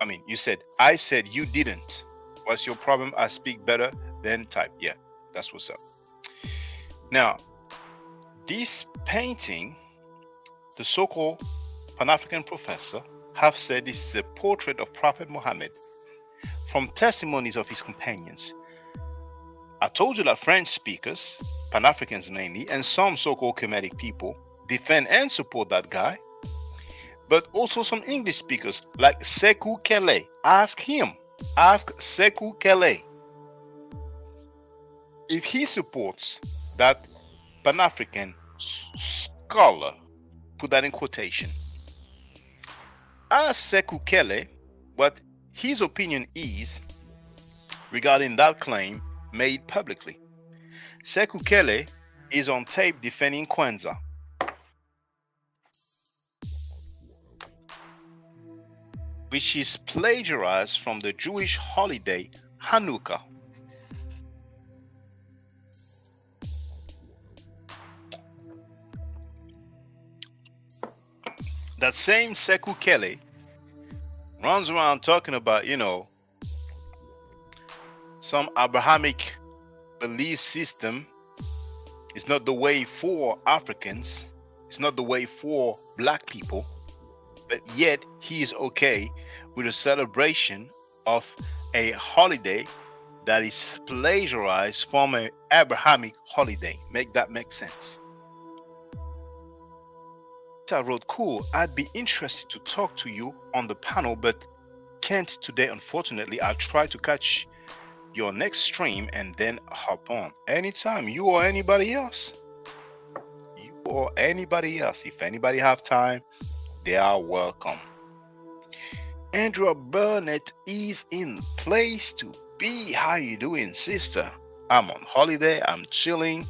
I mean, you said, I said you didn't. What's your problem? I speak better than type. Yeah, that's what's up. Now, this painting, the so-called Pan-African professor have said this is a portrait of Prophet Muhammad from testimonies of his companions. I told you that French speakers, Pan-Africans mainly, and some so-called Kemetic people defend and support that guy, but also some English speakers like Sekou Kele. Ask him. Ask Sekou Kele if he supports that Pan-African scholar. Put that in quotation. Ask Sekou Kele what his opinion is regarding that claim made publicly. Sekou Kele is on tape defending Kwanzaa, which is plagiarized from the Jewish holiday Hanukkah. That same Sekou Kele runs around talking about, you know, some Abrahamic belief system is not the way for Africans, it's not the way for black people, but yet he is okay with a celebration of a holiday that is plagiarized from an Abrahamic holiday. Make that make sense? I wrote, cool, I'd be interested to talk to you on the panel, but can't today, unfortunately. I'll try to catch your next stream and then hop on anytime. You or anybody else. You or anybody else. If anybody have time, they are welcome. Andrew Burnett is in place to be. How you doing, sister? I'm on holiday, I'm chilling,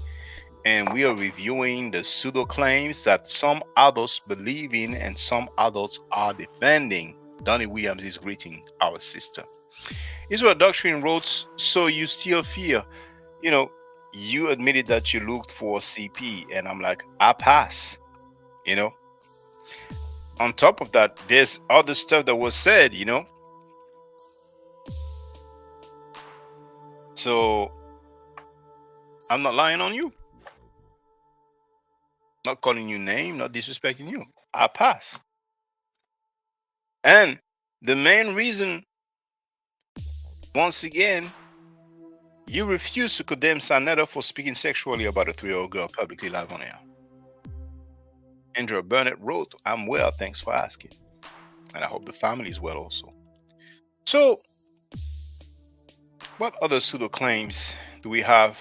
and we are reviewing the pseudo claims that some adults believe in and some adults are defending. Donnie Williams is greeting our sister. Israel Doctrine wrote, so you still fear, you know, you admitted that you looked for CP, and I'm like, I pass, you know. On top of that, there's other stuff that was said, you know. So I'm not lying on you. Not calling you name, not disrespecting you. I pass. And the main reason, once again, you refuse to condemn Sanetta for speaking sexually about a 3-year-old girl publicly live on air. Andrew Burnett wrote, I'm well, thanks for asking. And I hope the family is well also. So, what other pseudo claims do we have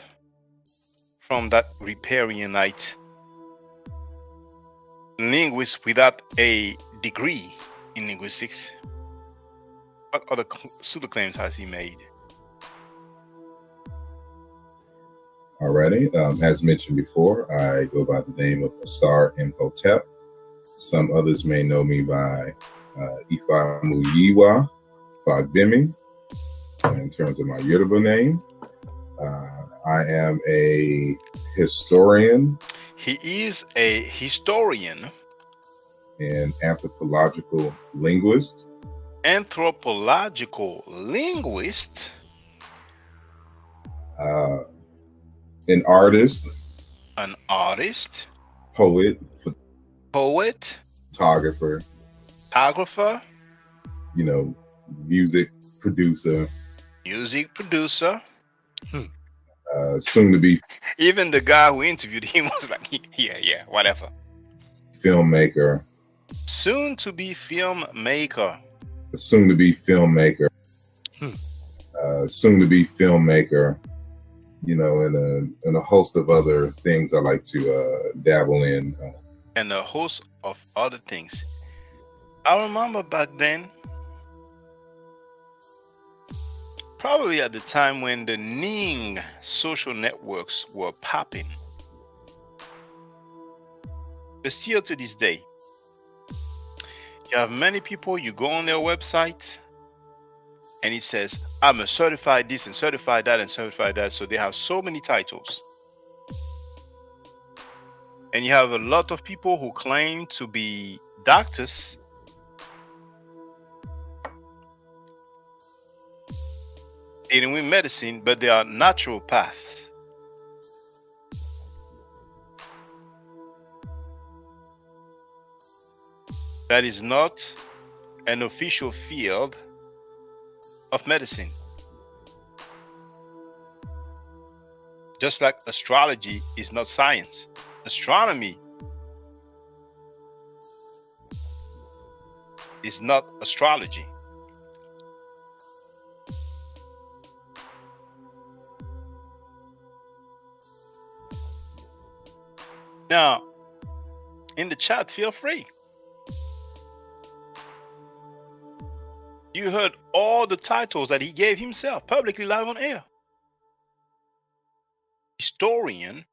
from that Riparianite linguist without a degree in linguistics? What other pseudo claims has he made? Alrighty, as mentioned before, I go by the name of Asar Imhotep. Some others may know me by Ifa Muyiwa Fagbimi in terms of my Yoruba name. I am a historian He is a historian, and anthropological linguist, anthropological linguist, an artist, an artist, poet, poet, photographer, photographer, you know, music producer, music producer. soon to be Even the guy who interviewed him was like, yeah, whatever. filmmaker, Soon to be filmmaker. soon to be filmmaker, soon to be filmmaker, you know, and a host of other things I like to dabble in. And a host of other things. I remember back then, probably at the time when the Ning social networks were popping. But still to this day, you have many people, you go on their website and it says, I'm a certified this and certified that and certified that. So they have so many titles. And you have a lot of people who claim to be doctors dealing with medicine, but they are naturopaths. That is not an official field of medicine. Just like astrology is not science. Astronomy is not astrology. Now, in the chat, feel free. You heard all the titles that he gave himself publicly live on air. Historian,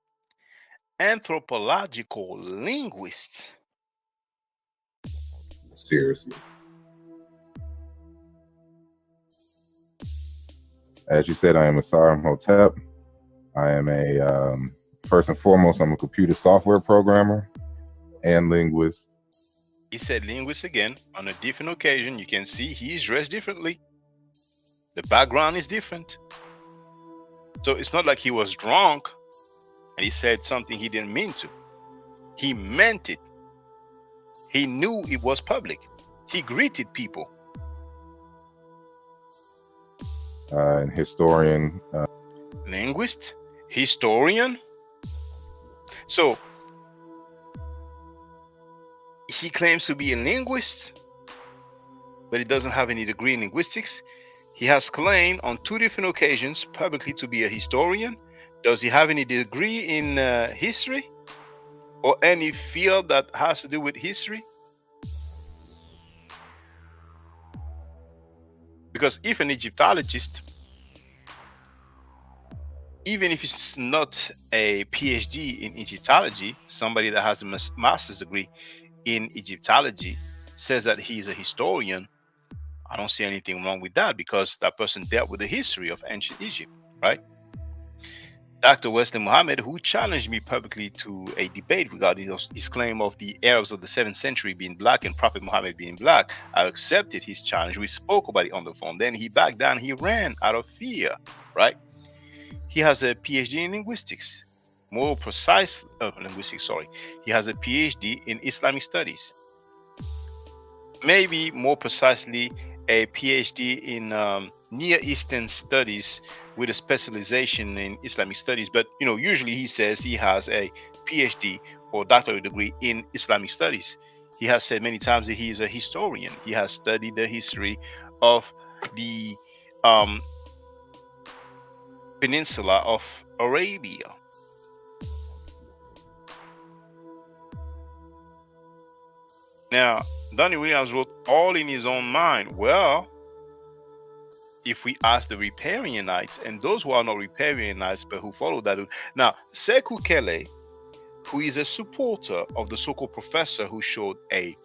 anthropological linguist. Seriously. As you said, I am Asar Imhotep. I am a, first and foremost, I'm a computer software programmer and linguist. He said linguist again on a different occasion. You can see he's dressed differently. The background is different. So it's not like he was drunk and he said something he didn't mean to. He meant it. He knew it was public. He greeted people. And historian. Linguist, historian. So he claims to be a linguist, but he doesn't have any degree in linguistics. He has claimed on 2 different occasions publicly to be a historian. Does he have any degree in history or any field that has to do with history? Because if an Egyptologist, even if it's not a PhD in Egyptology, somebody that has a master's degree in Egyptology says that he's a historian, I don't see anything wrong with that because that person dealt with the history of ancient Egypt, right? Dr. Wesley Muhammad, who challenged me publicly to a debate regarding his claim of the Arabs of the 7th century being black and Prophet Muhammad being black, I accepted his challenge. We spoke about it on the phone. Then he backed down. He ran out of fear, right? He has a PhD in linguistics. More precise, linguistics, sorry. He has a PhD in Islamic studies. Maybe more precisely, a PhD in Near Eastern studies with a specialization in Islamic studies. But, you know, usually he says he has a PhD or doctorate degree in Islamic studies. He has said many times that he is a historian. He has studied the history of the peninsula of Arabia. Now, Donnie Williams wrote all in his own mind. Well, if we ask the Riparianites and those who are not Riparianites but who follow that. Now, Sekou Kele, who is a supporter of the so-called professor who showed a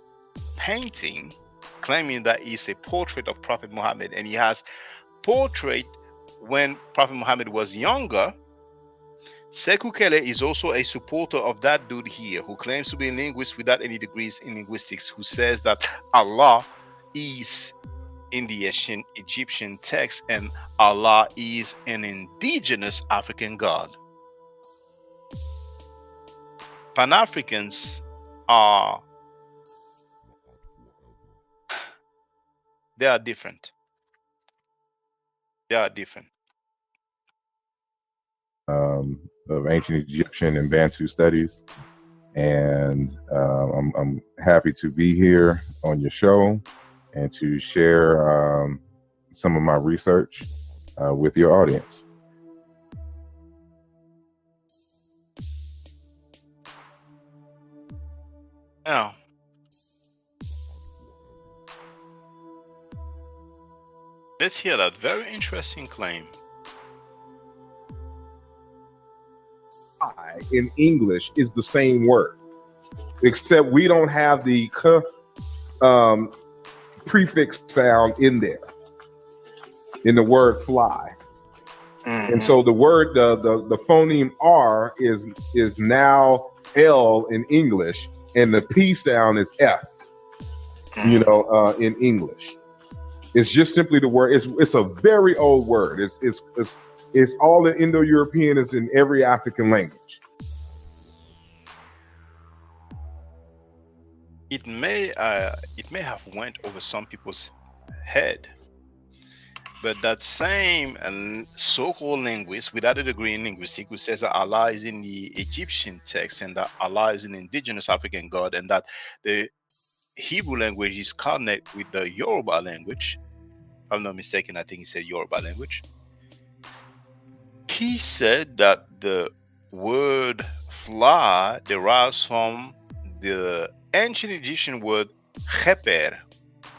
painting claiming that it's a portrait of Prophet Muhammad, and he has portrait when Prophet Muhammad was younger, Sekou Kele is also a supporter of that dude here who claims to be a linguist without any degrees in linguistics, who says that Allah is in the ancient Egyptian text and Allah is an indigenous African god. Pan-Africans are they are different. They are different. Of ancient Egyptian and Bantu studies, and I'm happy to be here on your show and to share some of my research with your audience. Now, let's hear that very interesting claim. I in English is the same word, except we don't have the k prefix sound in there in the word fly. And so the word, the phoneme R is now L in English, and the P sound is F. In English, it's just simply the word. It's a very old word. It's all the Indo-European is in every African language. It may have went over some people's head, but that same so-called linguist without a degree in linguistics who says that Allah is in the Egyptian text and that Allah is an indigenous African god and that the Hebrew language is connected with the Yoruba language, if I'm not mistaken, I think he said Yoruba language. He said that the word fly derives from the ancient Egyptian word kheper.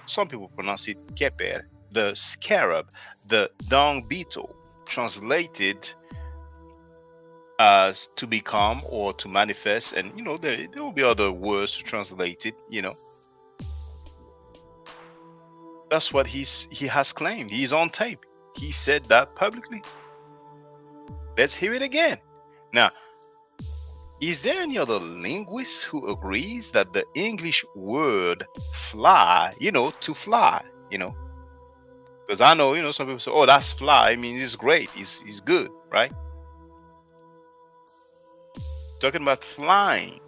Some people pronounce it keper, the scarab, the dung beetle, translated as to become or to manifest. And there will be other words to translate it. That's what he has claimed. He's on tape. He said that publicly. Let's hear it again. Now, is there any other linguist who agrees that the English word fly, to fly, because I know, some people say, oh, that's fly. I mean, it's great. It's good, right? Talking about flying,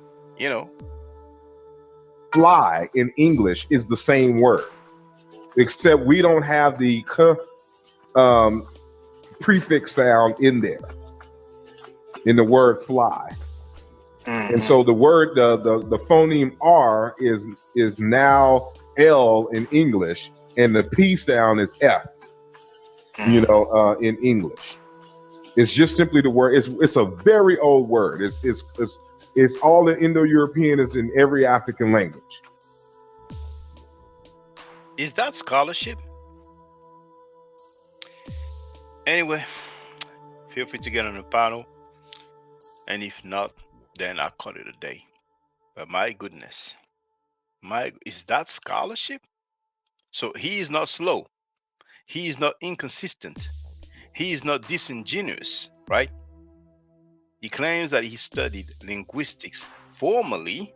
Fly in English is the same word, except we don't have the k prefix sound in there in the word fly. And so the word, the phoneme R is now L in English, and the P sound is F. In English, it's just simply the word. It's a very old word. It's all the Indo-European is in every African language. Is that scholarship? Anyway, feel free to get on the panel, and if not, then I'll call it a day. But my goodness, is that scholarship? So he is not slow. He is not inconsistent. He is not disingenuous, right? He claims that he studied linguistics formally,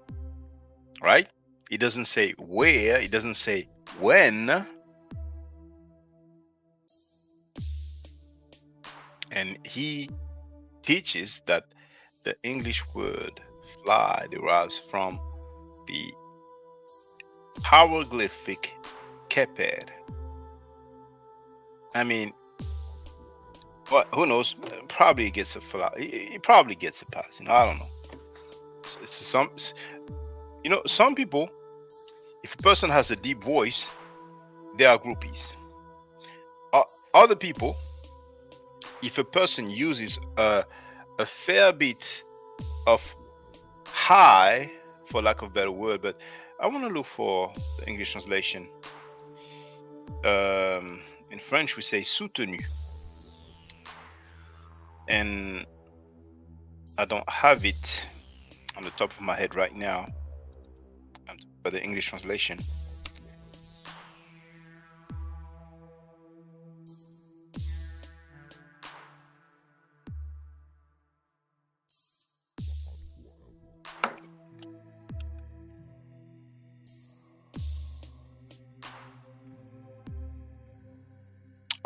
right? He doesn't say where, he doesn't say when. And he teaches that the English word fly derives from the hieroglyphic keper. I mean, but who knows? Probably he gets a fly. He probably gets a pass. I don't know. Some people, if a person has a deep voice, they are groupies. Other people, if a person uses a fair bit of high, for lack of a better word, but I want to look for the English translation. In French, we say soutenu. And I don't have it on the top of my head right now, but the English translation.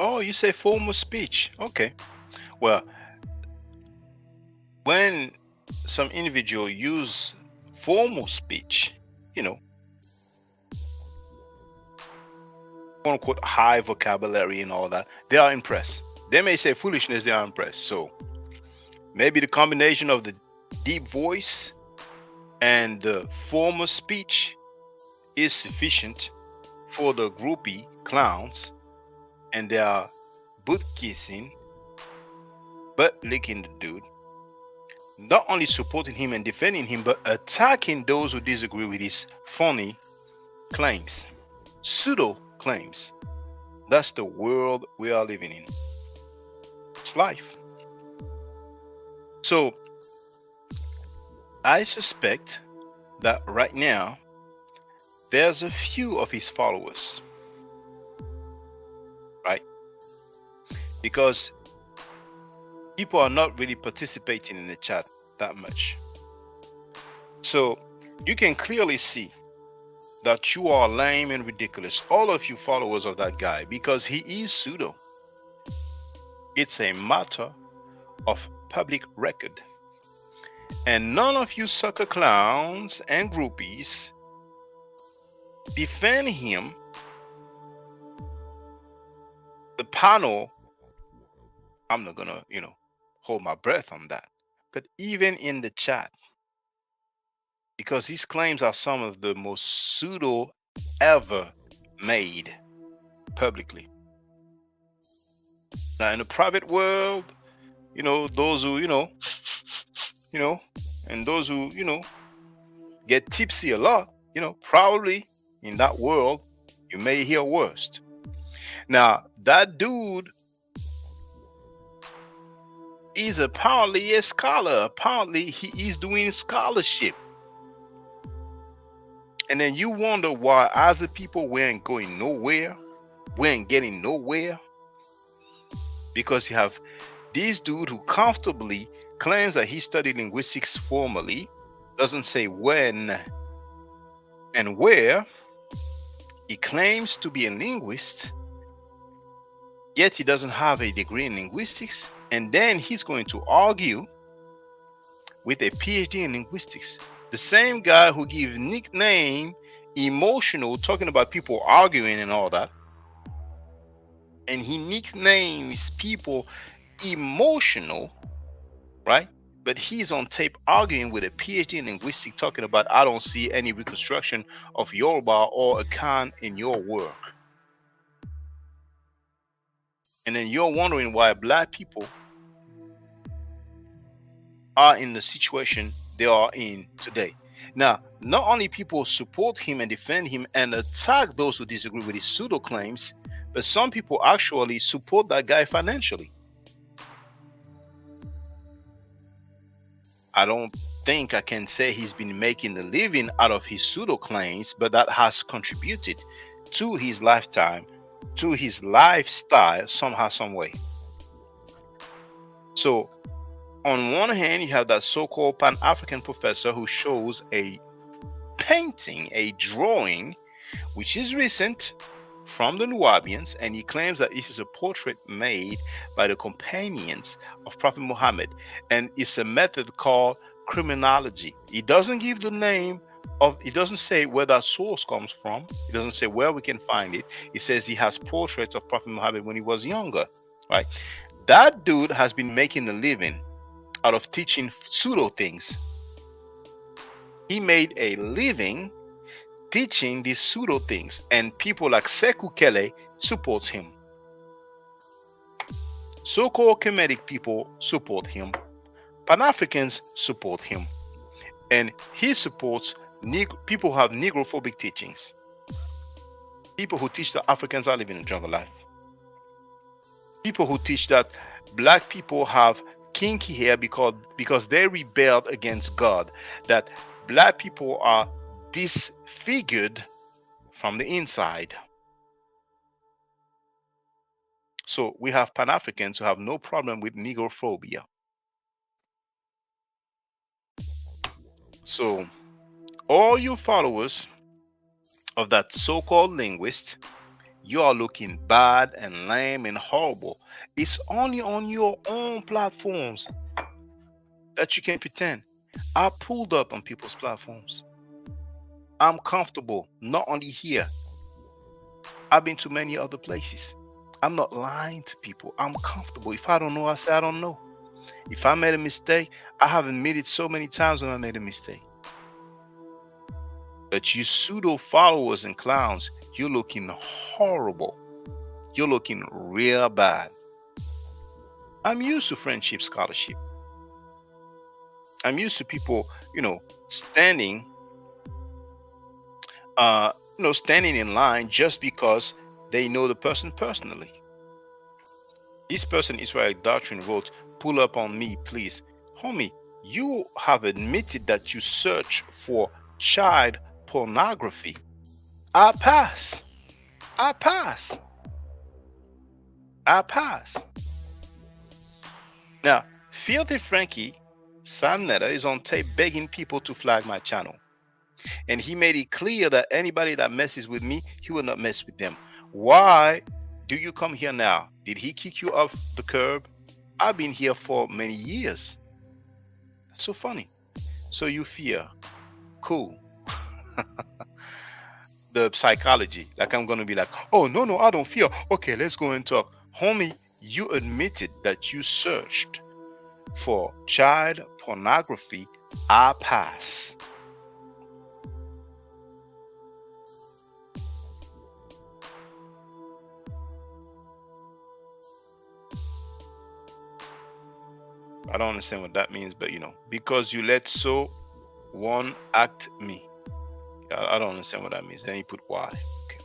Oh, you say formal speech. Okay. Well, when some individual use formal speech, you know, quote unquote high vocabulary and all that, they are impressed. They may say foolishness, they are impressed. So maybe the combination of the deep voice and the formal speech is sufficient for the groupie clowns, and they are butt kissing, butt licking the dude, not only supporting him and defending him, but attacking those who disagree with his phony claims, pseudo claims. That's the world we are living in. It's life. So I suspect that right now there's a few of his followers, right? Because people are not really participating in the chat that much. So you can clearly see that you are lame and ridiculous, all of you followers of that guy, because he is pseudo. It's a matter of public record. And none of you sucker clowns and groupies defend him. The panel, I'm not gonna, hold my breath on that. But even in the chat, because these claims are some of the most pseudo ever made publicly. Now in the private world, those who, and those who, get tipsy a lot, probably in that world, you may hear worst. Now, that dude is apparently a scholar. Apparently, he is doing scholarship. And then you wonder why other people weren't going nowhere, weren't getting nowhere. Because you have this dude who comfortably claims that he studied linguistics formally, doesn't say when and where. He claims to be a linguist, yet he doesn't have a degree in linguistics. And then he's going to argue with a PhD in linguistics. The same guy who gives nickname emotional, talking about people arguing and all that. And he nicknames people emotional, right? But he's on tape arguing with a PhD in linguistics, talking about, I don't see any reconstruction of Yoruba or Akan in your work. And then you're wondering why black people are in the situation they are in today. Now, not only people support him and defend him and attack those who disagree with his pseudo claims, but some people actually support that guy financially. I don't think I can say he's been making a living out of his pseudo claims, but that has contributed to his lifetime, to his lifestyle somehow, some way. So on one hand, you have that so-called Pan-African professor who shows a painting, a drawing, which is recent, from the Nubians, and he claims that this is a portrait made by the companions of Prophet Muhammad, and it's a method called criminology. He doesn't give the name of, he doesn't say where that source comes from, he doesn't say where we can find it. He says he has portraits of Prophet Muhammad when he was younger, right? That dude has been making a living out of teaching pseudo things. He made a living teaching these pseudo things, and people like Sekou Kele supports him. So-called Kemetic people support him. Pan-Africans support him. And he supports people who have negrophobic teachings. People who teach that Africans are living a jungle life. People who teach that black people have kinky hair because they rebelled against God. That black people are disfigured from the inside. So we have Pan-Africans who have no problem with negrophobia. So all you followers of that so-called linguist, You are looking bad and lame and horrible. It's only on your own platforms that you can pretend. I pulled up on people's platforms. I'm comfortable, not only here. I've been to many other places. I'm not lying to people. I'm comfortable. If I don't know, I say I don't know. If I made a mistake, I have admitted so many times when I made a mistake. But you pseudo followers and clowns, you're looking horrible. You're looking real bad. I'm used to friendship scholarship. I'm used to people, standing, standing in line just because they know the person personally. This person, Israel Doctrine, wrote, "Pull up on me, please." Homie, you have admitted that you search for child pornography. I pass. I pass. I pass. Now, Filthy Frankie Samnetta is on tape begging people to flag my channel. And he made it clear that anybody that messes with me, he will not mess with them. Why do you come here now? Did he kick you off the curb? I've been here for many years. That's so funny. So you fear. Cool. The psychology. Like I'm going to be like, oh, no, I don't fear. Okay, let's go and talk. Homie, you admitted that you searched for child pornography. I pass. I don't understand what that means, but because you let so one act me. I don't understand what that means. Then you put why. Okay.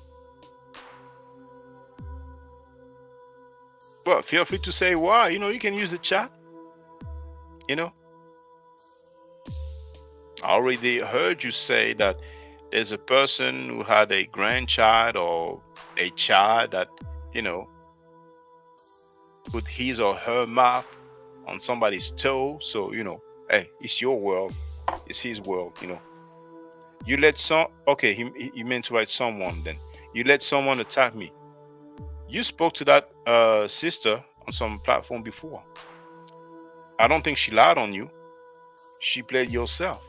Well, feel free to say why. You can use the chat. I already heard you say that there's a person who had a grandchild or a child that, put his or her mouth on somebody's toe. So, hey, it's your world. It's his world, You let okay, he meant to write someone then. You let someone attack me. You spoke to that sister on some platform before. I don't think she lied on you. She played yourself.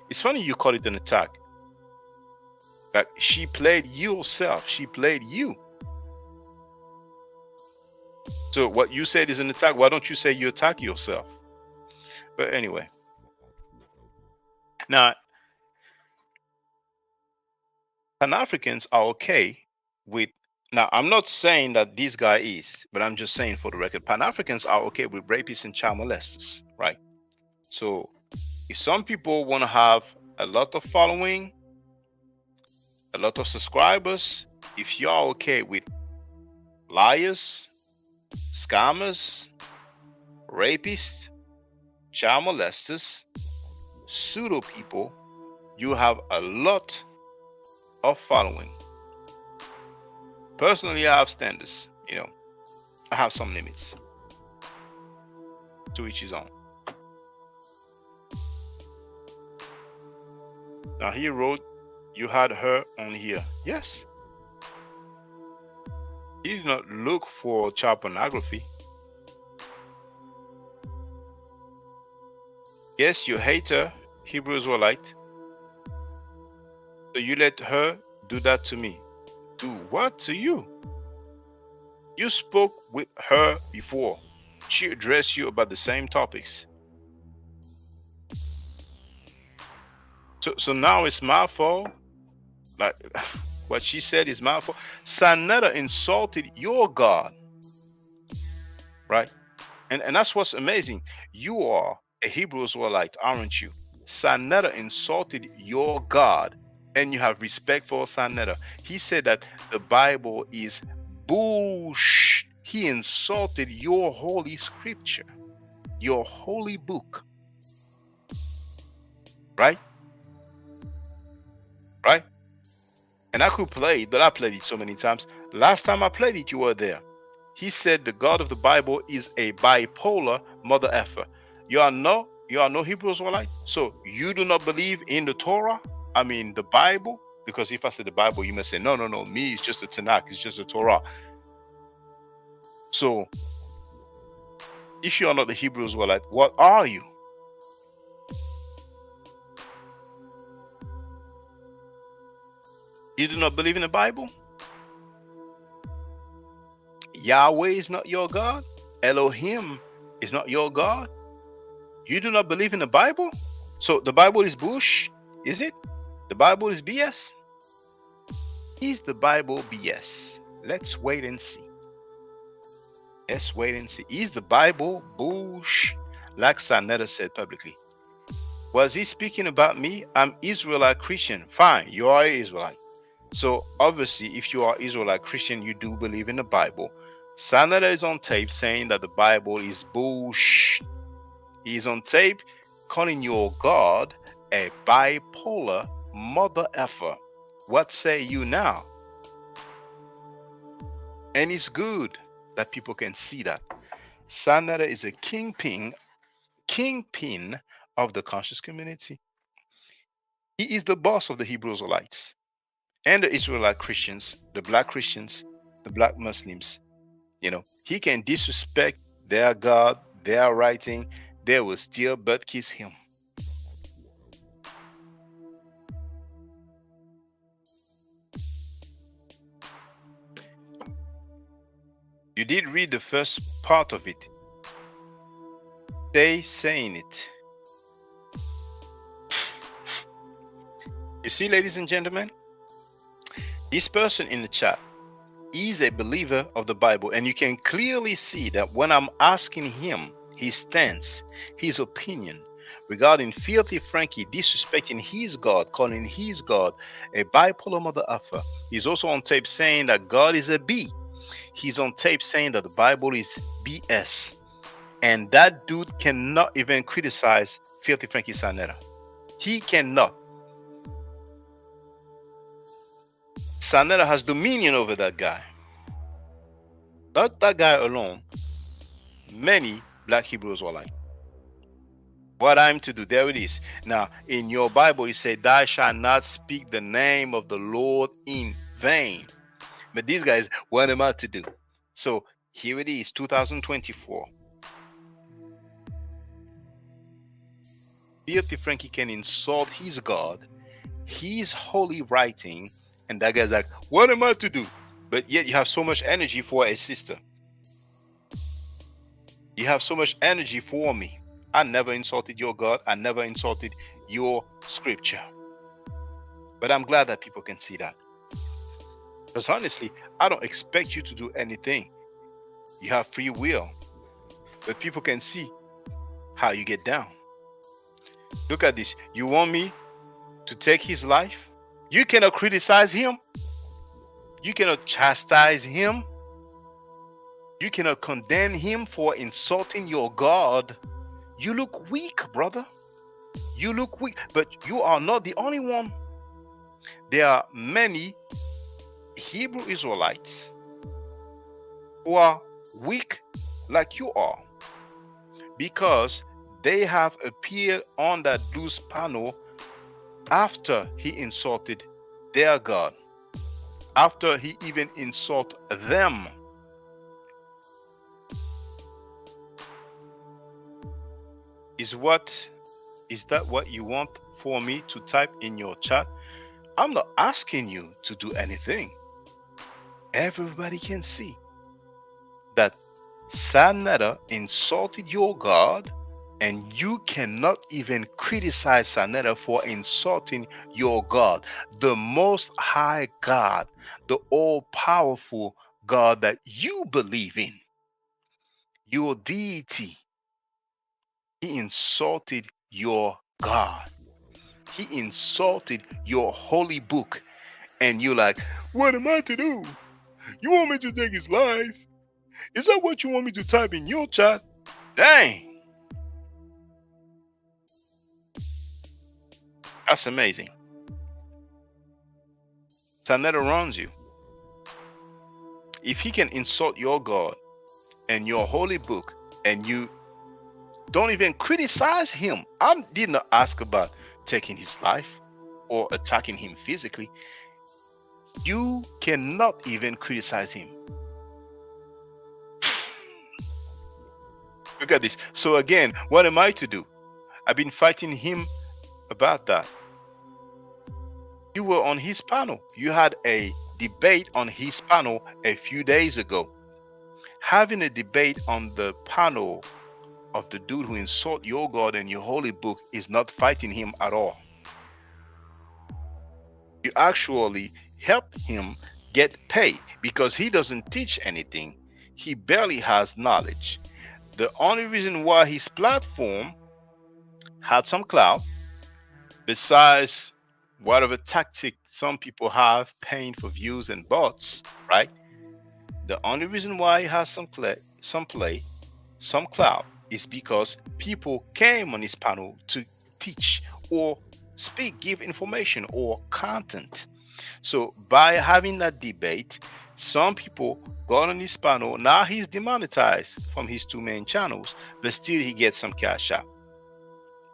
It's funny you call it an attack. Like she played yourself. She played you. So what you said is an attack. Why don't you say you attack yourself? But anyway. Now, Pan-Africans are okay with, now I'm not saying that this guy is, but I'm just saying for the record, Pan-Africans are okay with rapists and child molesters, right? So if some people want to have a lot of following, a lot of subscribers, if you're okay with liars, scammers, rapists, child molesters, pseudo people, you have a lot of following. Personally, I have standards, I have some limits. To each his own. Now he wrote, you had her on here. Yes. He did not look for child pornography. Yes, you hate her, Hebrew Israelite. So you let her do that to me. Do what to you? You spoke with her before. She addressed you about the same topics. So now it's my fault. Like what she said is my fault. Sanetta insulted your God. Right? And that's what's amazing. You are a Hebrew Israelite, aren't you? Sanetta insulted your God, and you have respect for Sanetta. He said that the Bible is bullshit. He insulted your holy scripture, your holy book. Right? Right? And I could play it, but I played it so many times. Last time I played it, you were there. He said the God of the Bible is a bipolar mother effer. You are no Hebrew Israelite. So you do not believe in the Torah? I mean the Bible? Because if I say the Bible, you may say, no, me, it's just the Tanakh, it's just the Torah. So, if you are not the Hebrew Israelite, what are you? You do not believe in the Bible? Yahweh is not your God? Elohim is not your God? You do not believe in the Bible? So the Bible is bush, is it? The Bible is BS? Is the Bible BS? Let's wait and see. Let's wait and see. Is the Bible bush? Like Sanetta said publicly. Was he speaking about me? I'm Israelite Christian. Fine, you are Israelite. So obviously, if you are Israelite Christian, you do believe in the Bible. Sanetta is on tape saying that the Bible is bush. He's on tape calling your God a bipolar mother effer. What say you now? And it's good that people can see that. Sanetta is a kingpin of the conscious community. He is the boss of the Hebrew Israelites and the Israelite Christians, the black Christians, the black Muslims. You know, he can disrespect their God, their writing, they will still butt kiss him. You did read the first part of it. They saying it. You see, ladies and gentlemen, this person in the chat is a believer of the Bible, and you can clearly see that when I'm asking him his stance, his opinion regarding Filthy Frankie disrespecting his God, calling his God a bipolar mother effer. He's also on tape saying that God is a B. He's on tape saying that the Bible is BS. And that dude cannot even criticize Filthy Frankie Sanetta. He cannot. Sanetta has dominion over that guy. Not that guy alone. Many black Hebrews were like, what I'm to do, there it is. Now, in your Bible, it said, thou shalt not speak the name of the Lord in vain. But these guys, what am I to do? So here it is, 2024. Filthy Frankie can insult his God, his holy writing, and that guy's like, what am I to do? But yet you have so much energy for a sister. You have so much energy for me. I never insulted your God. I never insulted your scripture. But I'm glad that people can see that. Because honestly, I don't expect you to do anything. You have free will. But people can see how you get down. Look at this. You want me to take his life? You cannot criticize him. You cannot chastise him. You cannot condemn him for insulting your God. You look weak, brother. You look weak. But you are not the only one. There are many Hebrew Israelites who are weak like you are, because they have appeared on that loose panel after he insulted their God, after he even insulted them. Is that what you want for me to type in your chat? I'm not asking you to do anything. Everybody can see that Sanetta insulted your God, and you cannot even criticize Sanetta for insulting your God, the most high God, the all-powerful God that you believe in, your deity. He insulted your God. He insulted your holy book. And you're like, what am I to do? You want me to take his life? Is that what you want me to type in your chat? Dang. That's amazing. Sanetta runs you. If he can insult your God and your holy book, and you don't even criticize him. I did not ask about taking his life. or attacking him physically, you cannot even criticize him. Look at this. So again, what am I to do? I've been fighting him about that. You were on his panel. You had a debate on his panel a few days ago. Having a debate on the panel of the dude who insult your God and your holy book is not fighting him at all. You actually helped him get paid because he doesn't teach anything. He barely has knowledge. The only reason why his platform had some clout, besides whatever tactic some people have paying for views and bots, right? The only reason why it has some clout is because people came on his panel to teach or speak, give information or content. So by having that debate, some people got on his panel. Now he's demonetized from his two main channels, but still he gets some cash out.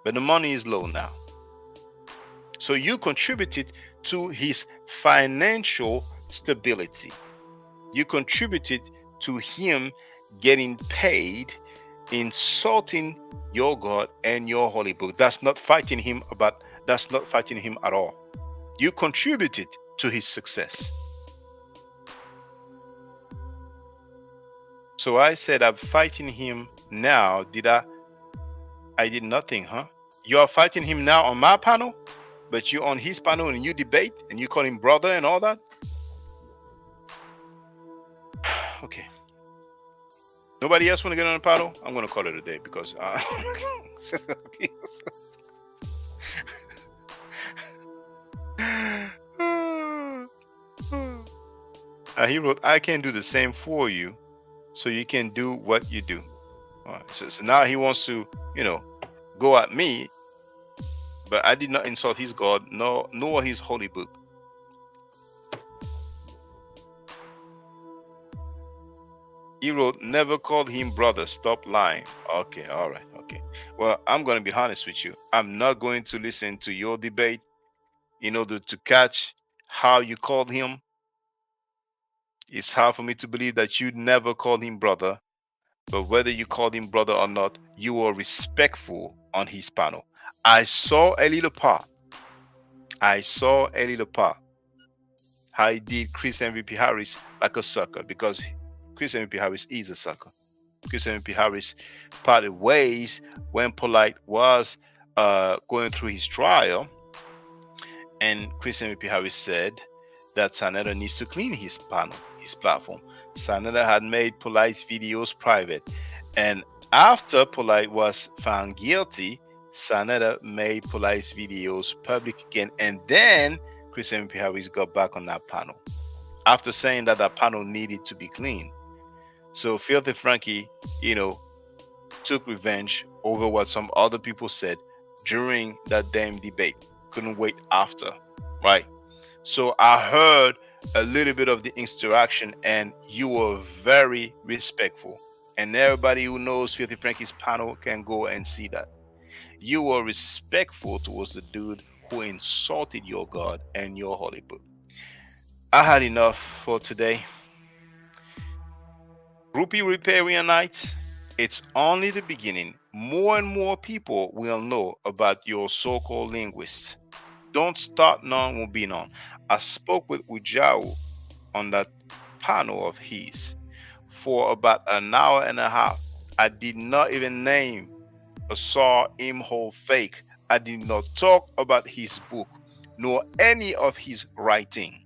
But the money is low now. So you contributed to his financial stability. You contributed to him getting paid, insulting your God and your holy book. That's not fighting him at all. You contributed to his success. So I said, I'm fighting him now. I did nothing, huh? You are fighting him now on my panel, but you're on his panel and you debate and you call him brother and all that? Okay. Nobody else want to get on the panel? I'm going to call it a day because he wrote, I can do the same for you, so you can do what you do. All right. So now he wants to, go at me, but I did not insult his God, nor his holy book. He wrote, never called him brother, stop lying. Okay, all right, okay. Well, I'm going to be honest with you. I'm not going to listen to your debate in order to catch how you called him. It's hard for me to believe that you never called him brother, but whether you called him brother or not, you were respectful on his panel. I saw a little part. How he did Chris MVP Harris like a sucker, because Chris MVP Harris is a sucker. Chris MVP Harris parted ways when Polite was going through his trial, and Chris MVP Harris said that Sanetta needs to clean his panel, his platform. Sanetta had made Polite's videos private, and after Polite was found guilty, Sanetta made Polite's videos public again, and then Chris MVP Harris got back on that panel after saying that that panel needed to be cleaned. So Filthy Frankie, took revenge over what some other people said during that damn debate. Couldn't wait after, right? So I heard a little bit of the interaction, and you were very respectful. And everybody who knows Filthy Frankie's panel can go and see that. You were respectful towards the dude who insulted your God and your holy book. I had enough for today. Groupie Riparian Nights, it's only the beginning. More and more people will know about your so-called linguists. Don't start none will be none. I spoke with Ujau on that panel of his for about an hour and a half. I did not even name Asar Imhotep. I did not talk about his book nor any of his writing,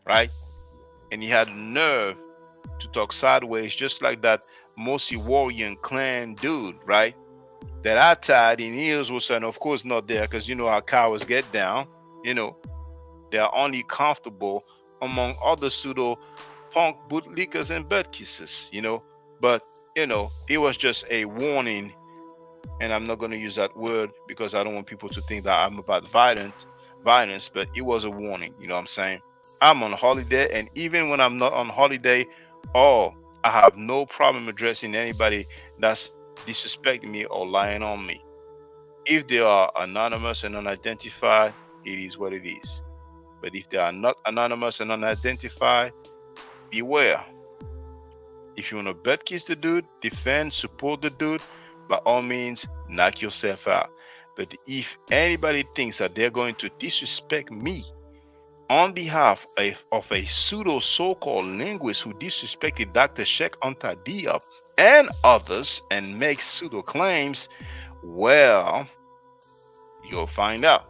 right? And he had nerve to talk sideways, just like that Mosi Warrior clan dude, right? That I tied in heels was, and of course not there, because you know how cowards get down. They are only comfortable among other pseudo punk bootlickers and butt kissers, But it was just a warning, and I'm not going to use that word because I don't want people to think that I'm about violence, but it was a warning. You know what I'm saying? I'm on holiday, and even when I'm not on holiday, I have no problem addressing anybody that's disrespecting me or lying on me. If they are anonymous and unidentified, it is what it is. But if they are not anonymous and unidentified, beware. If you want to butt kiss the dude, defend, support the dude, by all means, knock yourself out. But if anybody thinks that they're going to disrespect me on behalf of a pseudo so-called linguist who disrespected Dr. Sheikh Anta Diop and others and makes pseudo claims, well, you'll find out.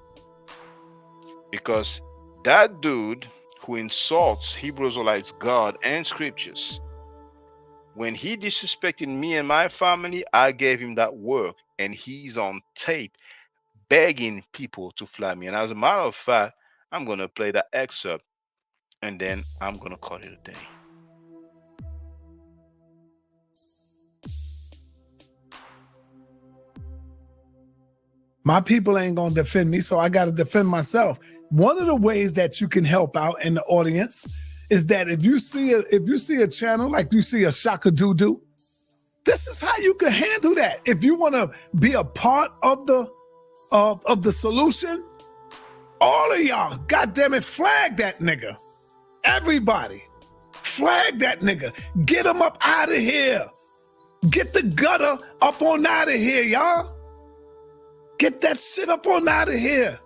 Because that dude who insults Hebrew Israelites, God, and scriptures, when he disrespected me and my family, I gave him that work, and he's on tape begging people to fly me. And as a matter of fact, I'm going to play that excerpt, and then I'm going to call it a day. My people ain't going to defend me, so I got to defend myself. One of the ways that you can help out in the audience is that if you see a channel like you see a Shaka Doo, this is how you can handle that. If you want to be a part of the solution, all of y'all, goddamn it, flag that nigga. Everybody, flag that nigga. Get him up out of here. Get the gutter up on out of here, y'all. Get that shit up on out of here.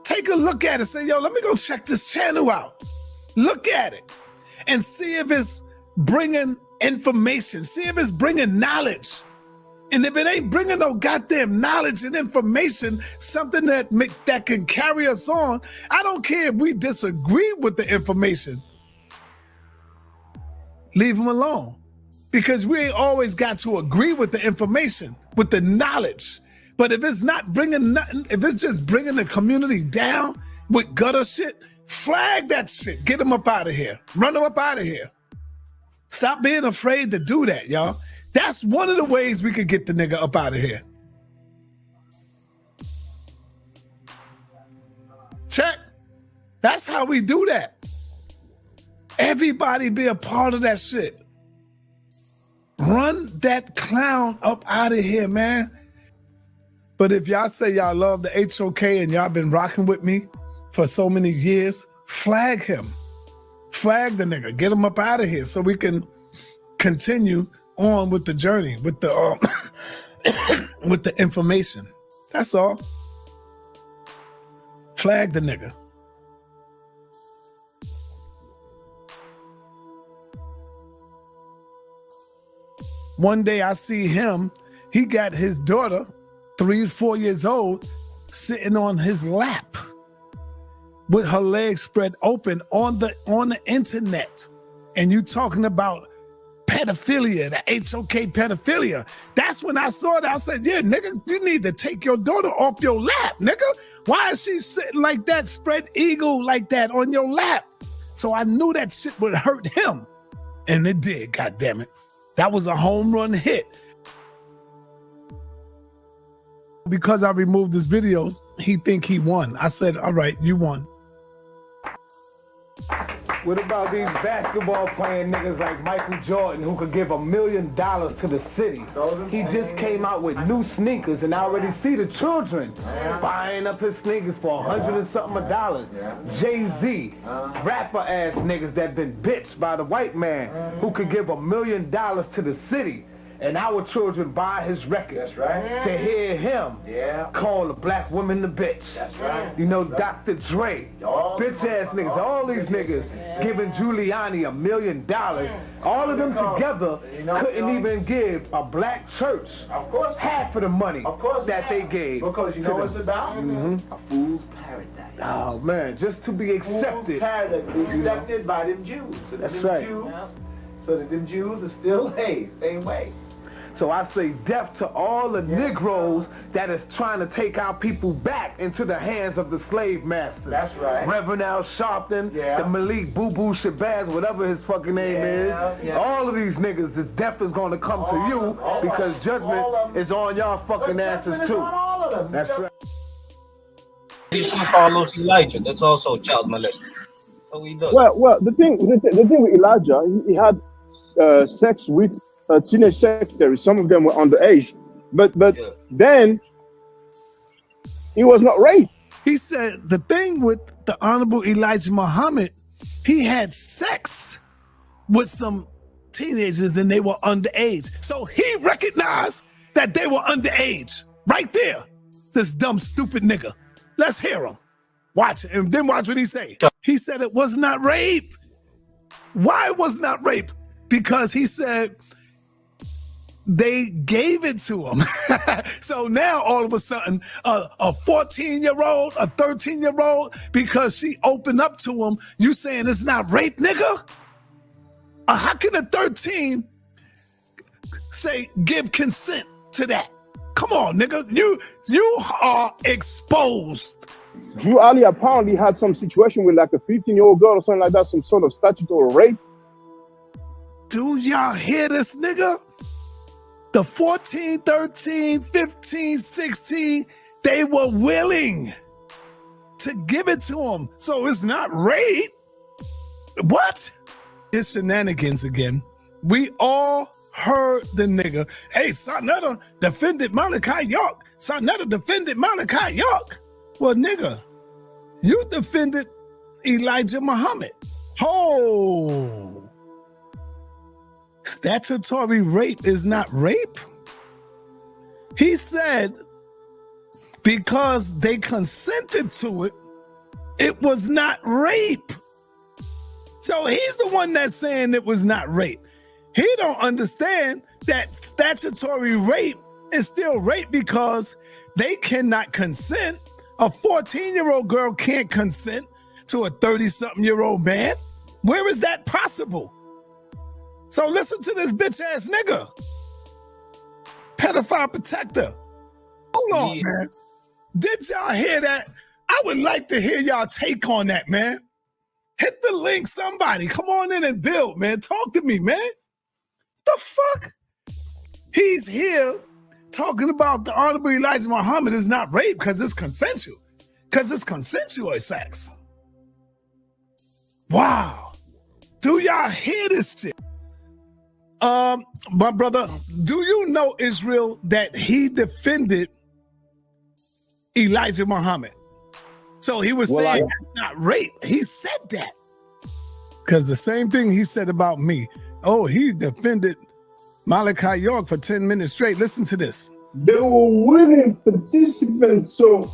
Take a look at it. Say, yo, let me go check this channel out. Look at it and see if it's bringing information. See if it's bringing knowledge. And if it ain't bringing no goddamn knowledge and information, something that can carry us on, I don't care if we disagree with the information. Leave them alone. Because we ain't always got to agree with the information, with the knowledge. But if it's not bringing nothing, if it's just bringing the community down with gutter shit, flag that shit. Get them up out of here. Run them up out of here. Stop being afraid to do that, y'all. That's one of the ways we could get the nigga up out of here. Check. That's how we do that. Everybody be a part of that shit. Run that clown up out of here, man. But if y'all say y'all love the HOK and y'all been rocking with me for so many years, flag him. Flag the nigga. Get him up out of here so we can continue on with the journey, with the with the information. That's all. Flag the nigga. One day I see him, he got his daughter, 3 or 4 years old, sitting on his lap with her legs spread open on the internet. And you talking about pedophilia, the HOK pedophilia. That's when I saw it. I said, yeah, nigga, you need to take your daughter off your lap, nigga. Why is she sitting like that, spread eagle like that on your lap? So I knew that shit would hurt him. And it did, goddammit. That was a home run hit. Because I removed his videos, he think he won. I said, all right, you won. What about these basketball playing niggas like Michael Jordan who could give $1 million to the city? He just came out with new sneakers and I already see the children buying up his sneakers for $100 and something dollars. Jay-Z, rapper ass niggas that been bitched by the white man who could give $1 million to the city. And our children buy his records to hear him call a black woman the bitch. That's right. You know, Dr. Dre, bitch ass niggas, all these niggas giving Giuliani $1 million. All of them together couldn't even give a black church half of the money that they gave. Because you know what it's about? A fool's paradise. Oh man, just to be accepted. Fool's paradise, accepted by them Jews. So that's right. So that them Jews are still same way. So I say death to all the Negroes that is trying to take our people back into the hands of the slave masters. That's right. Reverend Al Sharpton, the Malik Boo Boo Shabazz, whatever his fucking name is. All of these niggas, the death is going to come to you because judgment is on y'all fucking asses too. That's right. He's gonna follow Elijah. That's also child molesting. So he does. Well, the thing with Elijah, he had sex with teenage secretaries. Some of them were underage, but then he was not raped. He said the thing with the Honorable Elijah Muhammad, he had sex with some teenagers and they were underage. So he recognized that they were underage right there. This dumb, stupid nigga. Let's hear him. Watch it, and then watch what he say. He said it was not rape. Why it was not rape? Because he said they gave it to him. So now all of a sudden, a 14-year-old, a 13-year-old, because she opened up to him, you saying it's not rape, nigga? How can a 13 say give consent to that? Come on, nigga. You are exposed. Drew Ali apparently had some situation with like a 15-year-old girl or something like that, some sort of statutory rape. Do y'all hear this, nigga? The 14, 13, 15, 16, they were willing to give it to him. So it's not rape. What? It's shenanigans again. We all heard the nigga. Hey, Sarnetta defended Malachi York. Sarnetta defended Malachi York. Well, nigga, you defended Elijah Muhammad. Oh. Statutory rape is not rape? He said because they consented to it, it was not rape. So he's the one that's saying it was not rape. He don't understand that statutory rape is still rape because they cannot consent. A 14-year-old girl can't consent to a 30-something-year-old man. Where is that possible? So listen to this bitch-ass nigga. Pedophile protector. Hold on, man. Did y'all hear that? I would like to hear y'all take on that, man. Hit the link, somebody. Come on in and build, man. Talk to me, man. The fuck? He's here talking about the Honorable Elijah Muhammad is not rape because it's consensual. Because it's consensual sex. Wow. Do y'all hear this shit? My brother, do you know, Israel, that he defended Elijah Muhammad? So he was saying it's not rape. He said that. Because the same thing he said about me. Oh, he defended Malachi York for 10 minutes straight. Listen to this. They were willing participants. So,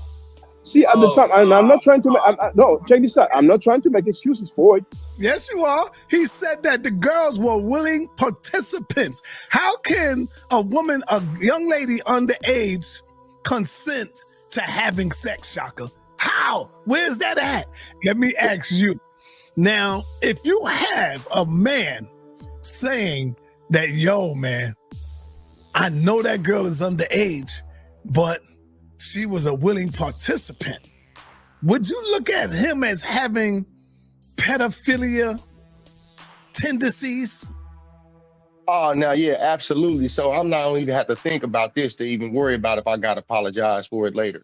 see, at the time, and I'm not trying to make, no, check this out. I'm not trying to make excuses for it. Yes, you are. He said that the girls were willing participants. How can a woman, a young lady underage, consent to having sex, Shaka? How? Where's that at? Let me ask you. Now, if you have a man saying that, yo, man, I know that girl is underage, but she was a willing participant, would you look at him as having pedophilia tendencies? Oh, now, yeah, absolutely. So I'm not only even have to think about this to even worry about if I got to apologize for it later.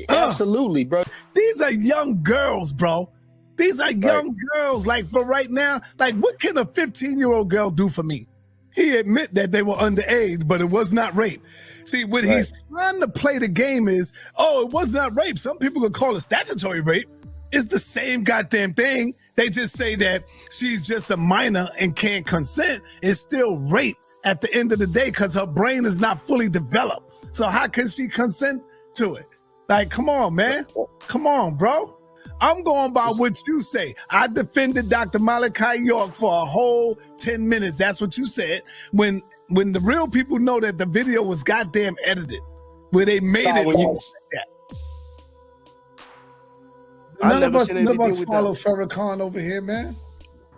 Absolutely, bro. These are young girls, bro. These are young girls. Like, for right now, like, what can a 15-year-old girl do for me? He admit that they were underage, but it was not rape. See, what he's trying to play the game is, oh, it was not rape. Some people could call it statutory rape. It's the same goddamn thing. They just say that she's just a minor and can't consent. It's still rape at the end of the day because her brain is not fully developed. So how can she consent to it? Like, come on, man. Come on, bro. I'm going by what you say. I defended Dr. Malachi York for a whole 10 minutes. That's what you said. When the real people know that the video was goddamn edited, where they made it like that. None of us follow Farrakhan over here, man.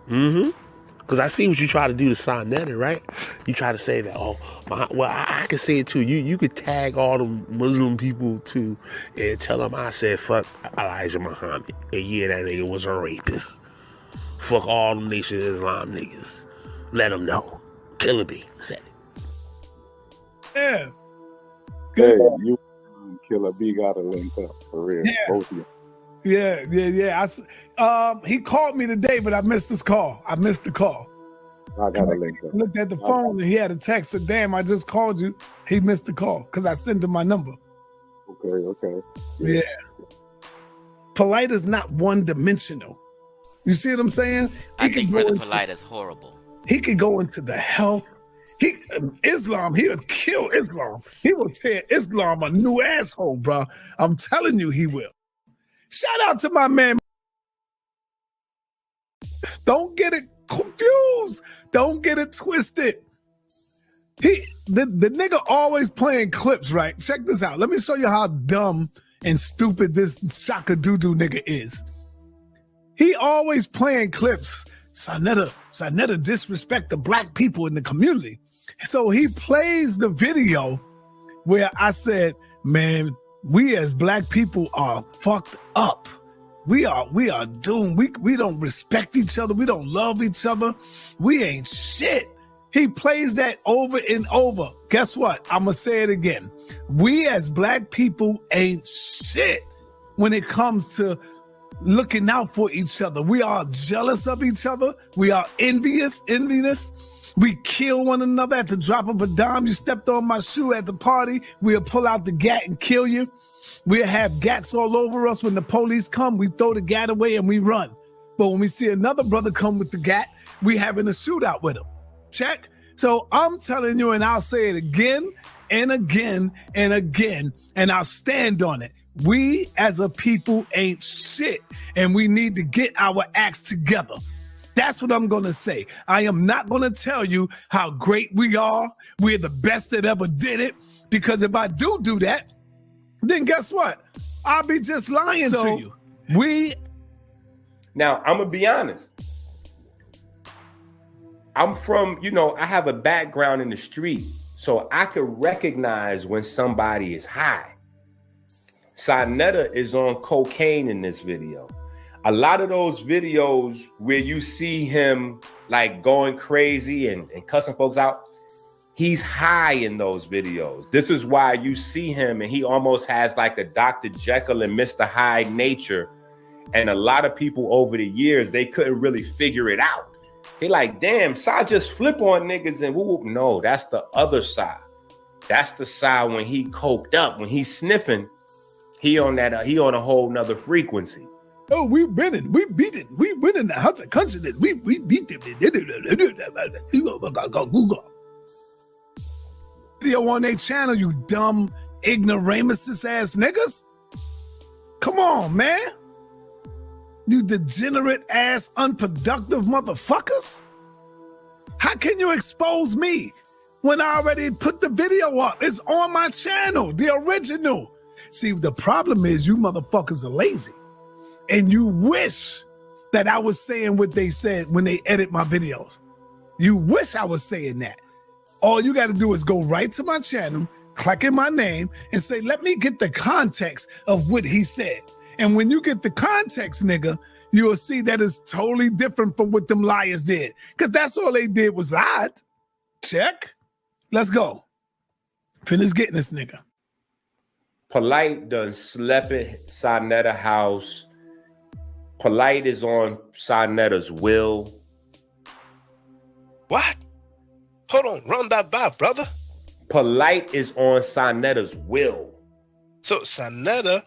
Mm-hmm. Because I see what you try to do to Sarnetta, right? You try to say that, oh, I can say it too. You could tag all the Muslim people too and tell them I said fuck Elijah Muhammad. And yeah, that nigga was a rapist. Fuck all them Nation of Islam niggas. Let them know. Killer B said it. Yeah. Hey, you Killer B got to link up for real. Yeah. Both of you. Yeah. He called me today, but I missed his call. I missed the call. I got to link up. I looked at the phone and he had a text said, damn, I just called you. He missed the call because I sent him my number. Okay. Yeah. Polite is not one-dimensional. You see what I'm saying? I think Brother Polite is horrible. He could go into the health. Islam, he would kill Islam. He will tear Islam a new asshole, bro. I'm telling you, he will. Shout out to my man. Don't get it confused. Don't get it twisted. The nigga always playing clips, right? Check this out. Let me show you how dumb and stupid this Shaka Doo-Doo nigga is. He always playing clips. Sarnetta disrespect the black people in the community. So he plays the video where I said, man, we as black people are fucked up. We are doomed. We don't respect each other. We don't love each other. We ain't shit. He plays that over and over. Guess what? I'm going to say it again. We as black people ain't shit when it comes to looking out for each other. We are jealous of each other. We are envious. We kill one another at the drop of a dime. You stepped on my shoe at the party, we'll pull out the gat and kill you. We'll have gats all over us. When the police come, we throw the gat away and we run. But when we see another brother come with the gat, we having a shootout with him. Check? So I'm telling you, and I'll say it again and again and again, and I'll stand on it. We as a people ain't shit, and we need to get our acts together. That's what I'm going to say. I am not going to tell you how great we are. We're the best that ever did it, because if I do that, then guess what? I'll be just lying to you. Now, I'm going to be honest. I'm from, I have a background in the street, so I could recognize when somebody is high. Sarnetta is on cocaine in this video. A lot of those videos where you see him like going crazy and cussing folks out, he's high in those videos. This is why you see him and he almost has like a Dr. Jekyll and Mr. Hyde nature. And a lot of people over the years, they couldn't really figure it out. They like, damn, Sai just flip on niggas and whoop, whoop. No, that's the other side. That's the side when he coked up, when he's sniffing, he on a whole nother frequency. Oh, we winning. We beat it. We winning the house of country. We beat them. Google. Video on their channel, you dumb, ignoramuses ass niggas. Come on, man. You degenerate ass, unproductive motherfuckers. How can you expose me when I already put the video up? It's on my channel, the original. See, the problem is you motherfuckers are lazy. And you wish that I was saying what they said when they edit my videos. You wish I was saying that. All you got to do is go right to my channel, click in my name, and say, let me get the context of what he said. And when you get the context, nigga, you'll see that it's totally different from what them liars did. Because that's all they did was lied. Check. Let's go. Finish getting this nigga. Polite done slept at Sarnetta house. Polite is on Sarnetta's will. What? Hold on, run that back, brother. Polite is on Sarnetta's will. So Sarnetta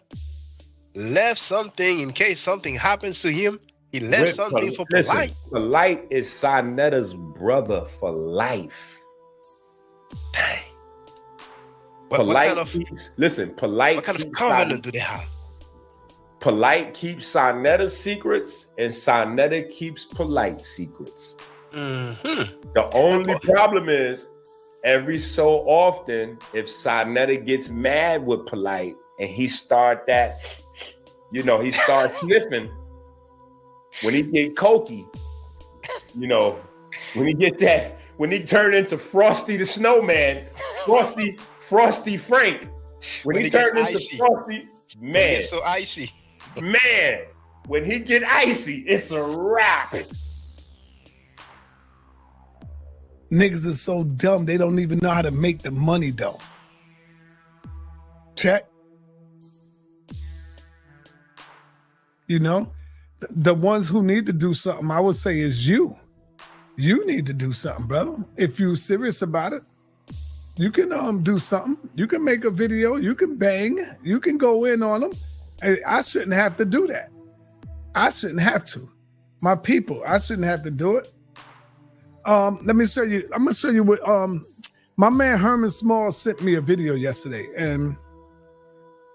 left something in case something happens to him. He left something for Polite. Polite is Sarnetta's brother for life. Dang. Polite what kind of covenant do they have? Polite keeps Sarnetta's secrets, and Sarnetta keeps Polite's secrets. Mm-hmm. The only problem is, every so often, if Sarnetta gets mad with Polite and he start that, he starts sniffing, when he get cokey, when he turn into Frosty the Snowman, Frosty Frank, when he turn into icy. Frosty, man, it's so icy. Man, when he get icy, it's a wrap. Niggas are so dumb, they don't even know how to make the money, though. Check. The ones who need to do something, I would say, is you. You need to do something, brother. If you're serious about it, you can do something. You can make a video. You can bang. You can go in on them. I shouldn't have to do that. I shouldn't have to. My people, I shouldn't have to do it. Let me show you. I'm gonna show you what my man Herman Small sent me a video yesterday, and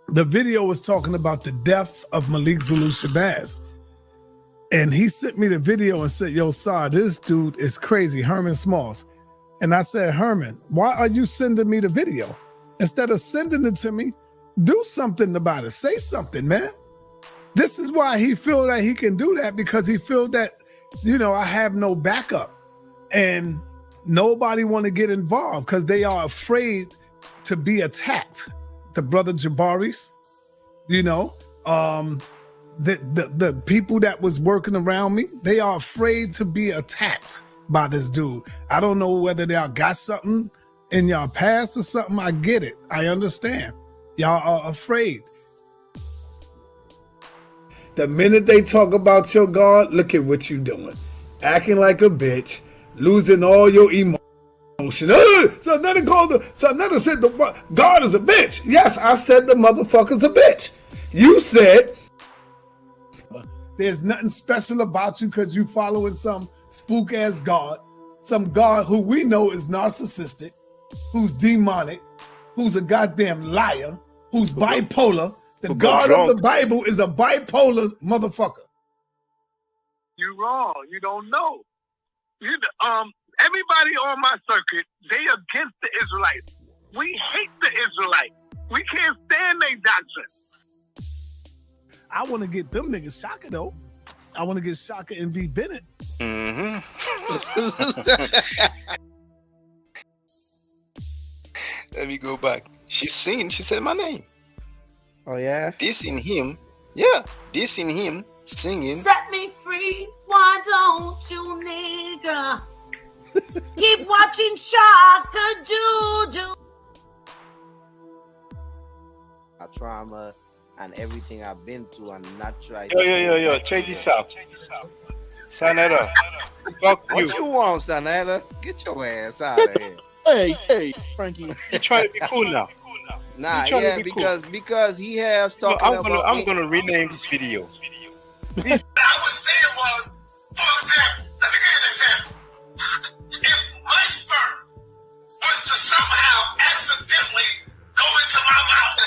the video was talking about the death of Malik Zulu Shabazz. And he sent me the video and said, yo, Sar, this dude is crazy, Herman Smalls. And I said, Herman, why are you sending me the video? Instead of sending it to me, do something about it. Say something, man. This is why he feel that he can do that, because he feel that, I have no backup. And nobody want to get involved because they are afraid to be attacked. The brother Jabaris, the people that was working around me, they are afraid to be attacked by this dude. I don't know whether y'all got something in y'all past or something. I get it. I understand. Y'all are afraid. The minute they talk about your God, look at what you doing. Acting like a bitch, losing all your emotion. So another said the God is a bitch. Yes, I said the motherfucker's a bitch. You said there's nothing special about you because you following some spook ass God, some God who we know is narcissistic, who's demonic, who's a goddamn liar, who's bipolar. The God of the Bible is a bipolar motherfucker. You're wrong. You don't know. Everybody on my circuit, they against the Israelites. We hate the Israelites. We can't stand their doctrine. I want to get them niggas Shaka though. I want to get Shaka and B. Bennett. Mm-hmm. Let me go back. She said my name. Oh yeah? This in him. Yeah. This in him singing. Set me free. Why don't you, nigga? Keep watching Shaka do. Our trauma and everything I've been through and not try. Yo. Check this out. Sanetta. Fuck you. What you want, Sanetta? Get your ass out of here. Hey, Frankie. You trying to be cool now? Nah, yeah, because he has talking about. I'm gonna rename this video. What I was saying was, for example, let me give you an example. If my sperm was to somehow accidentally go into my mouth,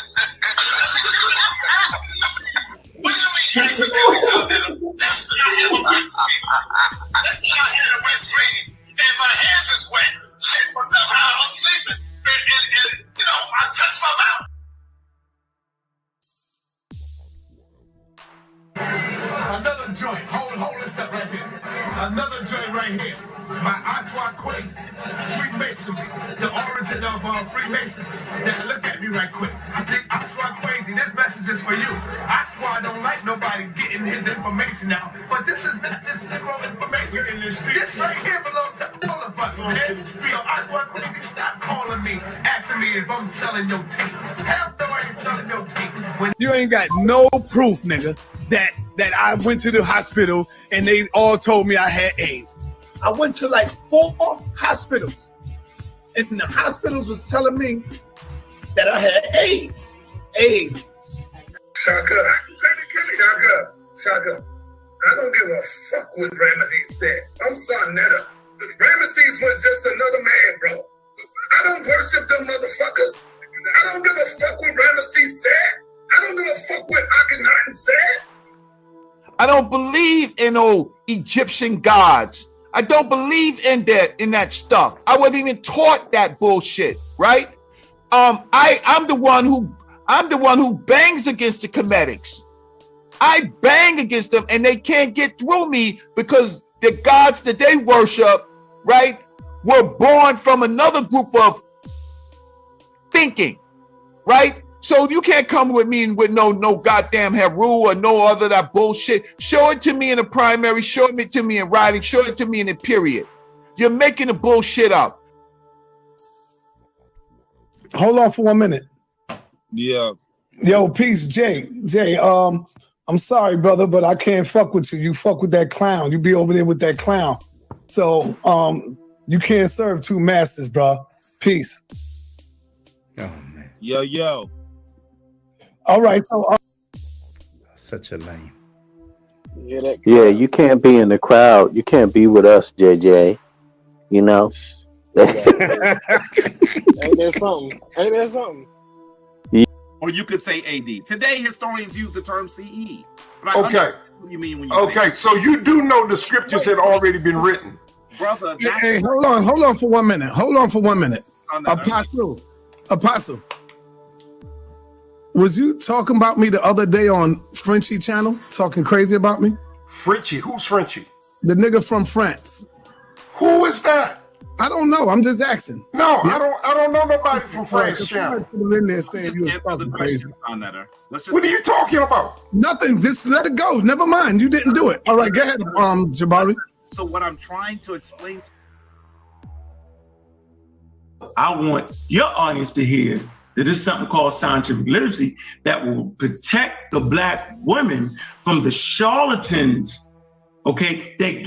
what do you mean accidentally, Sanetta? That's when I have a wet dream. That's when I had a wet dream, and my hands is wet, but somehow I'm sleeping, and I touch my mouth. Another joint, hold it up right here. Another joint right here. My Asar Quake, Freemasonry, the origin of Freemasonry. Now look at me right quick. I think Asar crazy. This message is for you. Asar don't like nobody getting his information out, but this is zero information in the street. This right here belongs to all of us, man. Yo, Asar crazy, stop calling me, asking me if I'm selling your tape. Hell no, I ain't selling your tape. You ain't got no proof, nigga, that I went to the hospital and they all told me I had AIDS. I went to like 4 hospitals, and the hospitals was telling me that I had AIDS. Shaka, I don't give a fuck what Ramesses said. I'm Sanetta. Ramesses was just another man, bro. I don't worship them motherfuckers. I don't give a fuck what Ramesses said. I don't give a fuck what Akhenaten said. I don't believe in old Egyptian gods. I don't believe in that stuff. I wasn't even taught that bullshit, right? I'm the one who bangs against the Cometics. I bang against them and they can't get through me because the gods that they worship, right, were born from another group of thinking, right? So you can't come with me with no goddamn Heru or no other that bullshit. Show it to me in the primary, show it to me in writing, show it to me in the period. You're making the bullshit up. Hold on for 1 minute. Yeah. Yo, peace, Jay. I'm sorry, brother, but I can't fuck with you. You fuck with that clown. You be over there with that clown. So you can't serve 2 masters, bro. Peace. Yo. All right, so Such a lame. Yeah, you can't be in the crowd. You can't be with us, JJ. You know? Ain't there something? Ain't there something? Or you could say AD. Today, historians use the term CE. Okay. What do you mean when you Okay, so you do know the scriptures had already been written. Brother, Hey, hold on for 1 minute. Hold on for 1 minute. Apostle. Was you talking about me the other day on Frenchie channel? Talking crazy about me? Frenchie? Who's Frenchie? The nigga from France. Who is that? I don't know. I'm just asking. No, I don't know nobody from France channel. In there saying you was talking crazy. What are you talking about? Nothing. Just let it go. Never mind. You didn't do it. All right, go ahead, Jabari. So what I'm trying to explain to I want your audience to hear that there's something called scientific literacy that will protect the Black women from the charlatans, okay, that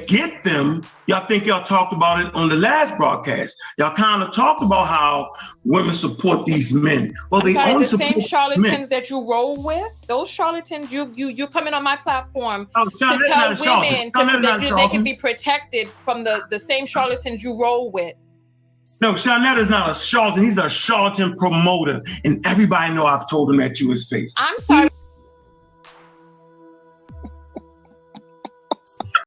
get them. Y'all think y'all talked about it on the last broadcast. Y'all kind of talked about how women support these men. Well, they only the support same charlatans men. that you roll with, those charlatans, you coming on my platform Oh, to Charlotte's tell not a charlatan. women Charlotte's not a that they charlatan. can be protected from the same charlatans you roll with. No, Shawnette is not a charlatan. He's a charlatan promoter. And everybody know I've told him that to his face. I'm sorry.